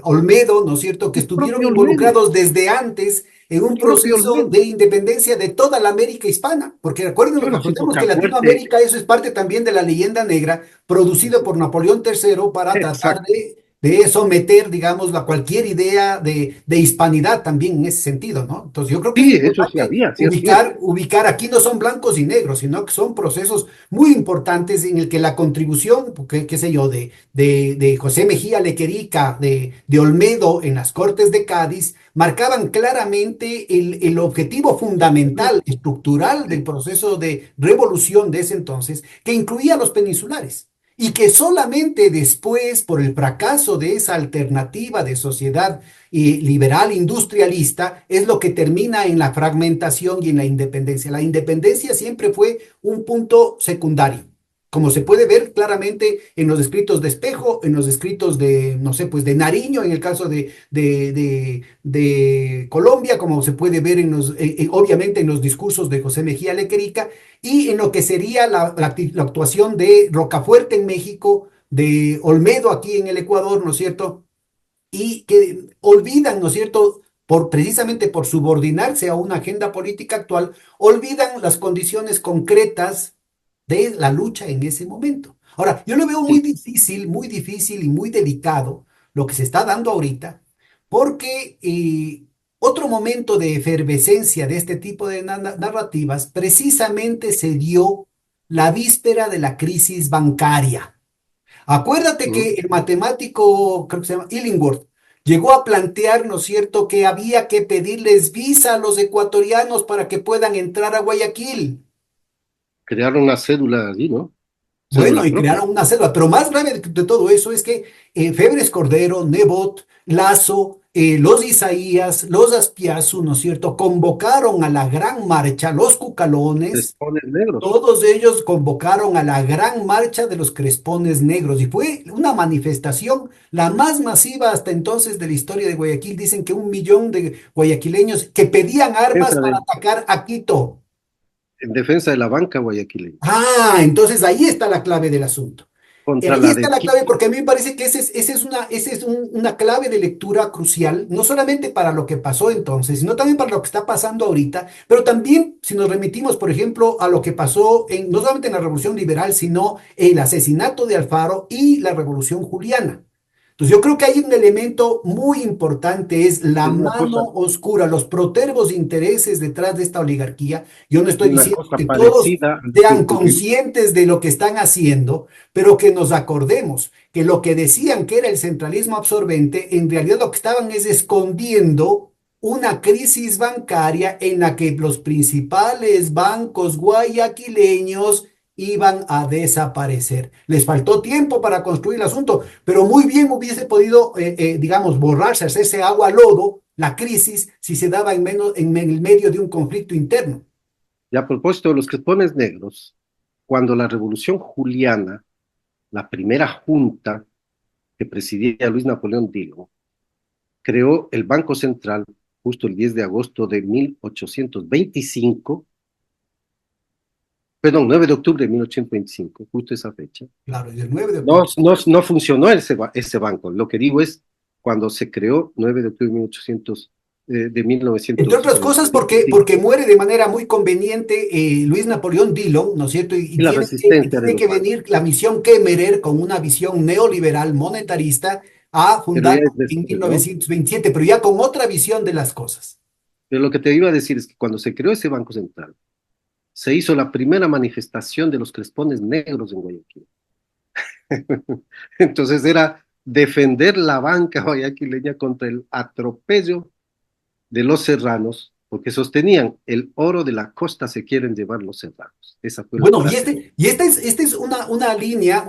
Olmedo, ¿no es cierto?, que el estuvieron propio Olmedo, involucrados desde antes en un el propio proceso de Olmedo, independencia de toda la América hispana. Porque claro, si recordemos que Rocafuerte, Latinoamérica, eso es parte también de la leyenda negra, producido por Napoleón III para tratar exacto, de someter, digamos, cualquier idea de hispanidad también en ese sentido, ¿no? Entonces yo creo que es sí, eso sí importante había, sí es cierto. ubicar, aquí no son blancos y negros, sino que son procesos muy importantes en el que la contribución, qué sé yo, de José Mejía Lequerica, de Olmedo en las Cortes de Cádiz, marcaban claramente el objetivo fundamental, estructural del Sí, proceso de revolución de ese entonces, que incluía a los peninsulares. Y que solamente después, por el fracaso de esa alternativa de sociedad liberal industrialista, es lo que termina en la fragmentación y en la independencia. La independencia siempre fue un punto secundario. como se puede ver claramente en los escritos de Espejo, en los escritos de, no sé, pues de Nariño, en el caso de Colombia, como se puede ver obviamente en los discursos de José Mejía Lequerica, y en lo que sería la actuación de Rocafuerte en México, de Olmedo aquí en el Ecuador, ¿no es cierto? Y que olvidan, ¿no es cierto? Precisamente por subordinarse a una agenda política actual, olvidan las condiciones concretas de la lucha en ese momento. Ahora, yo lo veo Sí, muy difícil y muy delicado lo que se está dando ahorita, porque otro momento de efervescencia de este tipo de narrativas precisamente se dio la víspera de la crisis bancaria. Acuérdate que mm, el matemático, creo que se llama Illingworth, llegó a plantear, ¿no es cierto?, que había que pedirles visa a los ecuatorianos para que puedan entrar a Guayaquil. crearon una cédula allí, ¿no? Bueno, Cédula y propia. crearon una selva, pero más grave de todo eso es que Febres Cordero, Nebot, Lazo, los Isaías, los Aspiazu, ¿no es cierto?, convocaron a la gran marcha, los Cucalones. Crespones negros. Todos ellos convocaron a la gran marcha de los Crespones Negros y fue una manifestación la más masiva hasta entonces de la historia de Guayaquil. Dicen que 1 millón de guayaquileños que pedían armas Defensa para de, atacar a Quito. en defensa de la banca guayaquileña. Ah, entonces ahí está la clave del asunto. Contra Ahí la está de la clave Quito. porque a mí me parece que esa es una clave de lectura crucial, no solamente para lo que pasó entonces, sino también para lo que está pasando ahorita, pero también si nos remitimos, por ejemplo, a lo que pasó no solamente en la Revolución Liberal, sino el asesinato de Alfaro y la Revolución Juliana. Entonces yo creo que hay un elemento muy importante, es la Es una mano cosa, oscura, los protervos intereses detrás de esta oligarquía. Yo no estoy una diciendo cosa que todos parecida a lo que sean ocurrió conscientes de lo que están haciendo, pero que nos acordemos que lo que decían que era el centralismo absorbente, en realidad lo que estaban es escondiendo una crisis bancaria en la que los principales bancos guayaquileños iban a desaparecer. Les faltó tiempo para construir el asunto, pero muy bien hubiese podido, digamos, borrarse, hacerse agua a lodo la crisis si se daba en el medio de un conflicto interno. y a propósito de los crespones negros, cuando la Revolución Juliana, la primera junta que presidía Luis Napoleón Dilo, creó el Banco Central justo el 10 de agosto de 1825, perdón, 9 de octubre de 1825, justo esa fecha. Claro, y el 9 de No, octubre. no funcionó ese banco. Lo que digo es, cuando se creó 9 de octubre de 1800, de Entre otras cosas, porque 1925, muere de manera muy conveniente Luis Napoleón Dillon, ¿no es cierto? Y y la resistencia de tiene los que bancos. venir la misión Kemmerer con una visión neoliberal monetarista a Pero ya fundarlo es en después, ¿no? 1927, pero ya con otra visión de las cosas. Pero lo que te iba a decir es que cuando se creó ese Banco Central, se hizo la primera manifestación de los crespones negros en Guayaquil. Entonces era defender la banca guayaquileña contra el atropello de los serranos, porque sostenían el oro de la costa se quieren llevar los serranos. Esa fue la Bueno, y, frase. este, y esta es una línea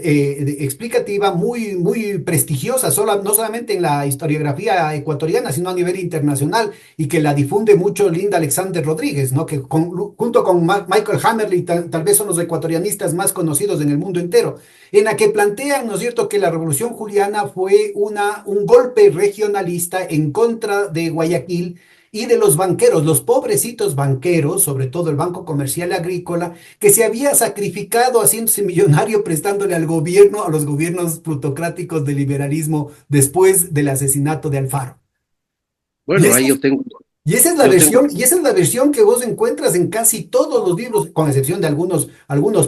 explicativa muy prestigiosa, no solamente en la historiografía ecuatoriana, sino a nivel internacional, y que la difunde mucho Linda Alexander Rodríguez, ¿no? Que junto con Michael Hammerly tal vez son los ecuatorianistas más conocidos en el mundo entero, en la que plantean, ¿no es cierto?, que la Revolución Juliana fue un golpe regionalista en contra de Guayaquil y de los banqueros, los pobrecitos banqueros, sobre todo el Banco Comercial Agrícola, que se había sacrificado haciéndose millonario prestándole al gobierno, a los gobiernos plutocráticos del liberalismo después del asesinato de Alfaro. Y Bueno, esa ahí es, y esa es la yo tengo, versión, y esa es la versión que vos encuentras en casi todos los libros, con excepción de algunos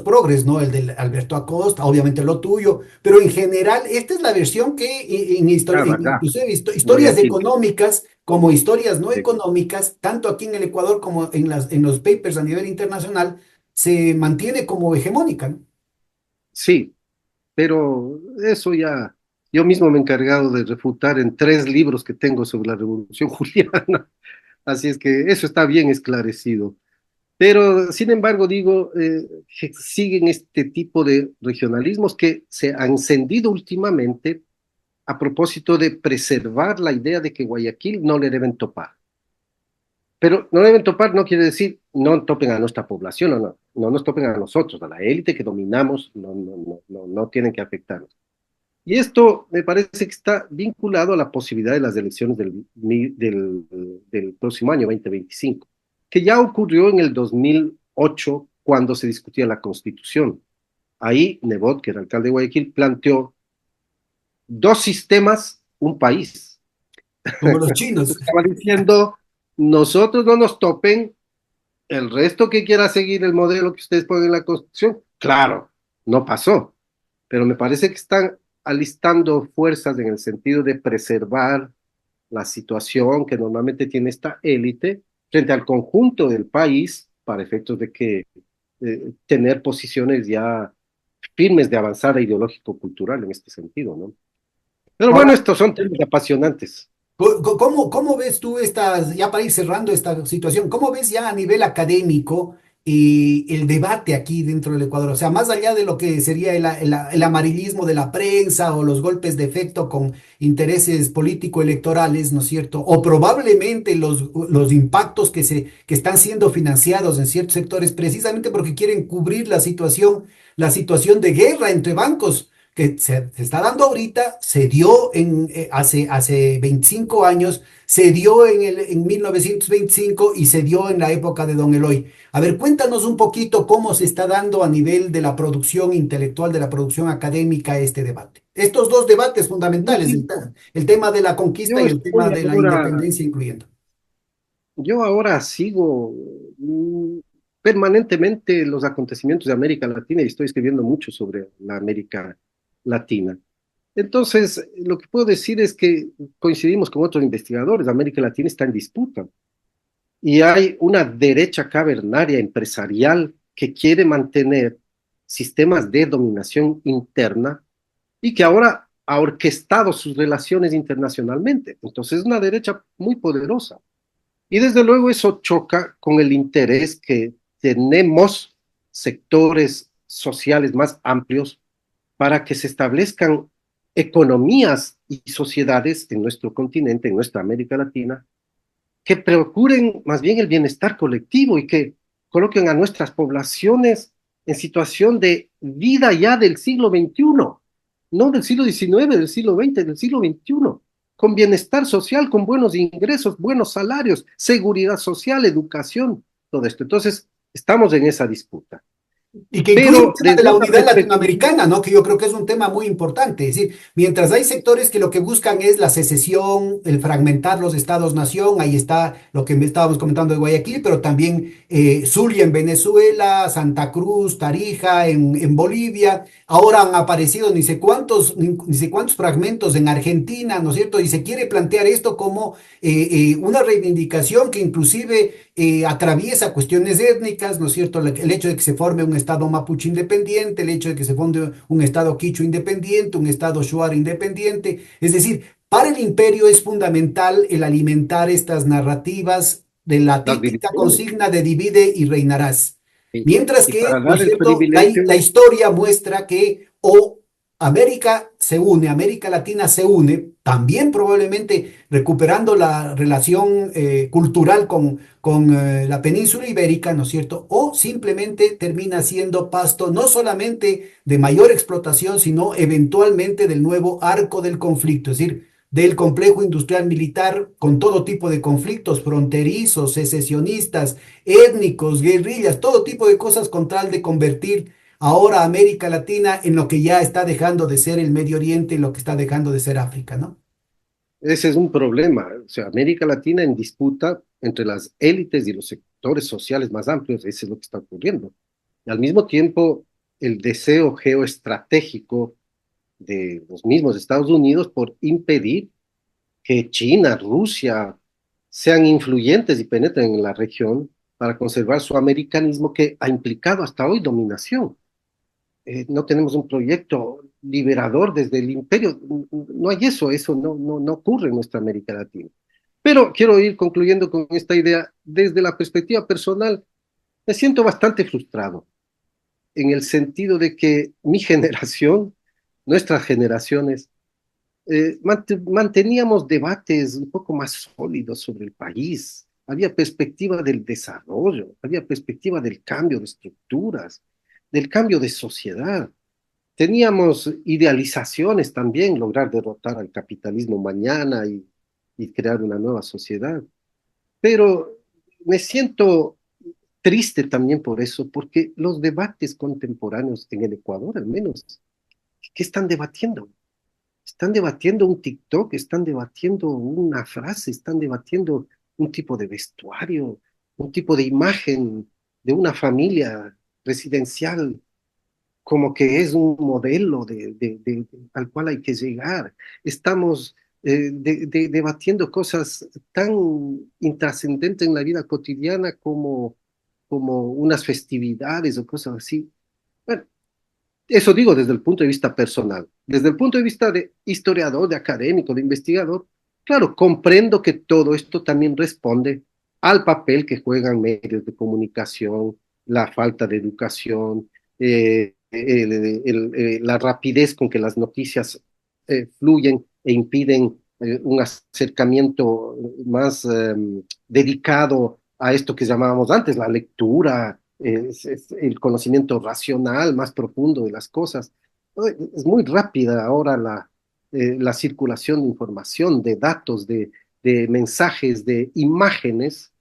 progres, ¿no? El de Alberto Acosta, obviamente lo tuyo, pero en general, esta es la versión que Carragá, inclusive historias Guayaquil. económicas como historias no Sí, económicas, tanto aquí en el Ecuador como en los papers a nivel internacional, se mantiene como hegemónica, ¿no? sí, pero eso ya, yo mismo me he encargado de refutar en 3 libros que tengo sobre la Revolución Juliana, así es que eso está bien esclarecido. Pero, sin embargo, digo, que siguen este tipo de regionalismos que se han encendido últimamente a propósito de preservar la idea de que Guayaquil no le deben topar. Pero no deben topar, no quiere decir no topen a nuestra población, no nos topen a nosotros, a la élite que dominamos, no tienen que afectarnos. Y esto me parece que está vinculado a la posibilidad de las elecciones del próximo año, 2025, que ya ocurrió en el 2008 cuando se discutía la Constitución. Ahí Nebot, que era alcalde de Guayaquil, planteó dos sistemas, un país. como los chinos. Estaba diciendo, nosotros no nos topen, el resto que quiera seguir el modelo que ustedes ponen en la Constitución, claro, no pasó, pero me parece que están alistando fuerzas en el sentido de preservar la situación que normalmente tiene esta élite frente al conjunto del país para efectos de que tener posiciones ya firmes de avanzada ideológico-cultural en este sentido, ¿no? Pero bueno, Ahora, estos son temas apasionantes. ¿cómo ves tú esta, ya para ir cerrando esta situación, cómo ves ya a nivel académico el debate aquí dentro del Ecuador? O sea, más allá de lo que sería el amarillismo de la prensa o los golpes de efecto con intereses político-electorales, ¿no es cierto? O probablemente los impactos que están siendo financiados en ciertos sectores precisamente porque quieren cubrir la situación de guerra entre bancos que se está dando ahorita, se dio hace 25 años, se dio en 1925 y se dio en la época de Don Eloy. A ver, cuéntanos un poquito cómo se está dando a nivel de la producción intelectual, de la producción académica este debate. Estos dos debates fundamentales, el tema de la conquista Yo y el tema estoy de la ahora independencia incluyendo. Yo ahora sigo permanentemente los acontecimientos de América Latina y estoy escribiendo mucho sobre la América Latina. Entonces, lo que puedo decir es que coincidimos con otros investigadores, América Latina está en disputa y hay una derecha cavernaria empresarial que quiere mantener sistemas de dominación interna y que ahora ha orquestado sus relaciones internacionalmente. Entonces, es una derecha muy poderosa. Y desde luego eso choca con el interés que tenemos sectores sociales más amplios para que se establezcan economías y sociedades en nuestro continente, en nuestra América Latina, que procuren más bien el bienestar colectivo y que coloquen a nuestras poblaciones en situación de vida ya del siglo XXI, no del siglo XIX, del siglo XX, del siglo XXI, con bienestar social, con buenos ingresos, buenos salarios, seguridad social, educación, todo esto. Entonces, estamos en esa disputa. Y que incluye el Pero tema de desde la otra unidad perspectiva, latinoamericana, ¿no? Que yo creo que es un tema muy importante. Es decir, mientras hay sectores que lo que buscan es la secesión, el fragmentar los estados-nación, ahí está lo que me estábamos comentando de Guayaquil, pero también Zulia en Venezuela, Santa Cruz, Tarija en Bolivia. Ahora han aparecido ni sé cuántos fragmentos en Argentina, ¿no es cierto? Y se quiere plantear esto como una reivindicación que inclusive atraviesa cuestiones étnicas, ¿no es cierto? El hecho de que se forme un Estado mapuche independiente, el hecho de que se forme un Estado quichua independiente, un Estado shuar independiente. Es decir, para el imperio es fundamental el alimentar estas narrativas de la las típica divisiones, consigna de divide y reinarás. Mientras y que, para ¿no es dar el cierto? La privilegio, historia muestra que o América se une, América Latina se une, también probablemente recuperando la relación cultural con la península ibérica, ¿no es cierto? O simplemente termina siendo pasto no solamente de mayor explotación, sino eventualmente del nuevo arco del conflicto, es decir, del complejo industrial militar con todo tipo de conflictos fronterizos, secesionistas, étnicos, guerrillas, todo tipo de cosas con tal de convertir ahora América Latina en lo que ya está dejando de ser el Medio Oriente y lo que está dejando de ser África, ¿no? ese es un problema. O sea, América Latina en disputa entre las élites y los sectores sociales más amplios, eso es lo que está ocurriendo. Y al mismo tiempo, el deseo geoestratégico de los mismos Estados Unidos por impedir que China, Rusia sean influyentes y penetren en la región para conservar su americanismo que ha implicado hasta hoy dominación. No tenemos un proyecto liberador desde el imperio, no hay eso no ocurre en nuestra América Latina. Pero quiero ir concluyendo con esta idea, desde la perspectiva personal, me siento bastante frustrado en el sentido de que mi generación, nuestras generaciones, manteníamos debates un poco más sólidos sobre el país, había perspectiva del desarrollo, había perspectiva del cambio de estructuras, del cambio de sociedad. Teníamos idealizaciones también, lograr derrotar al capitalismo mañana y crear una nueva sociedad. Pero me siento triste también por eso, porque los debates contemporáneos en el Ecuador, al menos, ¿qué están debatiendo? Están debatiendo un TikTok, están debatiendo una frase, están debatiendo un tipo de vestuario, un tipo de imagen de una familia residencial, como que es un modelo al cual hay que llegar. Estamos debatiendo cosas tan intrascendentes en la vida cotidiana como unas festividades o cosas así. Bueno, eso digo desde el punto de vista personal. Desde el punto de vista de historiador, de académico, de investigador, claro, comprendo que todo esto también responde al papel que juegan medios de comunicación, la falta de educación, la rapidez con que las noticias fluyen e impiden un acercamiento más dedicado a esto que llamábamos antes, la lectura, es el conocimiento racional más profundo de las cosas. Es muy rápida ahora la circulación de información, de datos, de mensajes, de imágenes,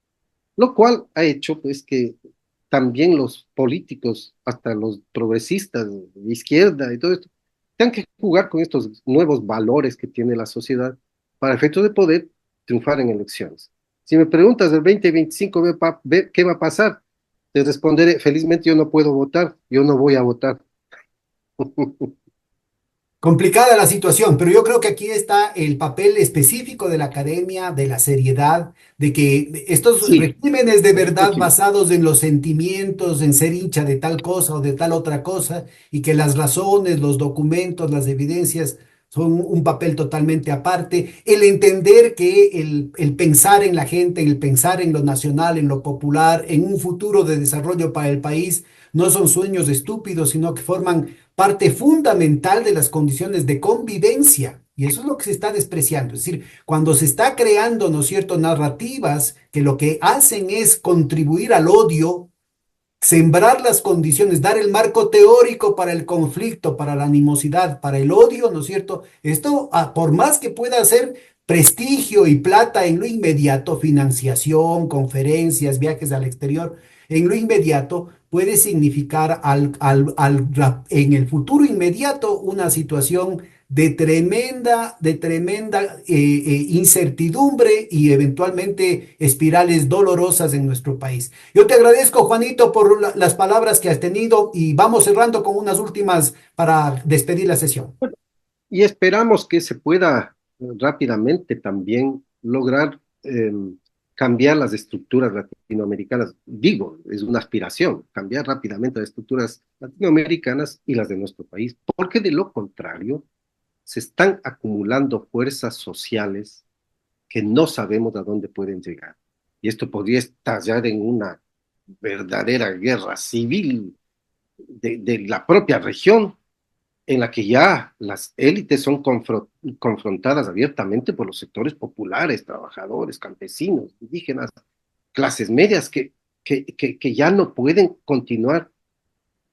lo cual ha hecho pues que también los políticos, hasta los progresistas de izquierda y todo esto, tengan que jugar con estos nuevos valores que tiene la sociedad para efectos de poder triunfar en elecciones. Si me preguntas del 2025 qué va a pasar, te responderé, felizmente yo no puedo votar, yo no voy a votar. Complicada la situación, pero yo creo que aquí está el papel específico de la academia, de la seriedad, de que estos Sí, regímenes de verdad muchísimo. basados en los sentimientos, en ser hincha de tal cosa o de tal otra cosa, y que las razones, los documentos, las evidencias son un papel totalmente aparte, el entender que el pensar en la gente, el pensar en lo nacional, en lo popular, en un futuro de desarrollo para el país, no son sueños estúpidos, sino que forman parte fundamental de las condiciones de convivencia. Y eso es lo que se está despreciando. Es decir, cuando se está creando, ¿no es cierto?, narrativas que lo que hacen es contribuir al odio, sembrar las condiciones, dar el marco teórico para el conflicto, para la animosidad, para el odio, ¿no es cierto? Esto, por más que pueda ser prestigio y plata en lo inmediato, financiación, conferencias, viajes al exterior, en lo inmediato puede significar en el futuro inmediato una situación de tremenda incertidumbre y eventualmente espirales dolorosas en nuestro país. Yo te agradezco, Juanito, por las palabras que has tenido y vamos cerrando con unas últimas para despedir la sesión. Y esperamos que se pueda rápidamente también lograr cambiar las estructuras latinoamericanas. Digo, es una aspiración, cambiar rápidamente las estructuras latinoamericanas y las de nuestro país, porque de lo contrario se están acumulando fuerzas sociales que no sabemos a dónde pueden llegar. Y esto podría estallar en una verdadera guerra civil de la propia región, en la que ya las élites son confrontadas abiertamente por los sectores populares, trabajadores, campesinos, indígenas, clases medias, que ya no pueden continuar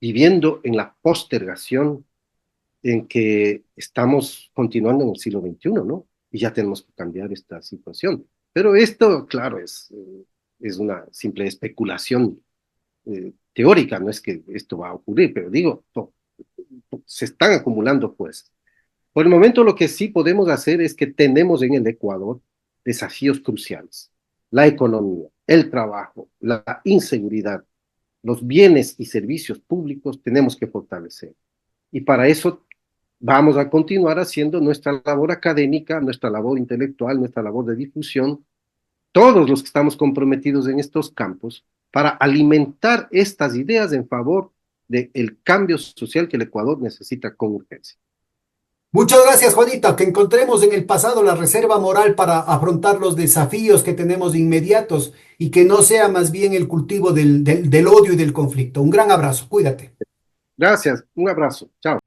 viviendo en la postergación en que estamos continuando en el siglo XXI, ¿no? Y ya tenemos que cambiar esta situación. Pero esto, claro, es una simple especulación teórica, no es que esto va a ocurrir, pero digo, se están acumulando pues. Por el momento lo que sí podemos hacer es que tenemos en el Ecuador desafíos cruciales. La economía, el trabajo, la inseguridad, los bienes y servicios públicos tenemos que fortalecer. Y para eso vamos a continuar haciendo nuestra labor académica, nuestra labor intelectual, nuestra labor de difusión, todos los que estamos comprometidos en estos campos, para alimentar estas ideas en favor del cambio social que el Ecuador necesita con urgencia. Muchas gracias, Juanita, que encontremos en el pasado la reserva moral para afrontar los desafíos que tenemos inmediatos y que no sea más bien el cultivo del odio y del conflicto. Un gran abrazo, cuídate. Gracias, un abrazo, chao.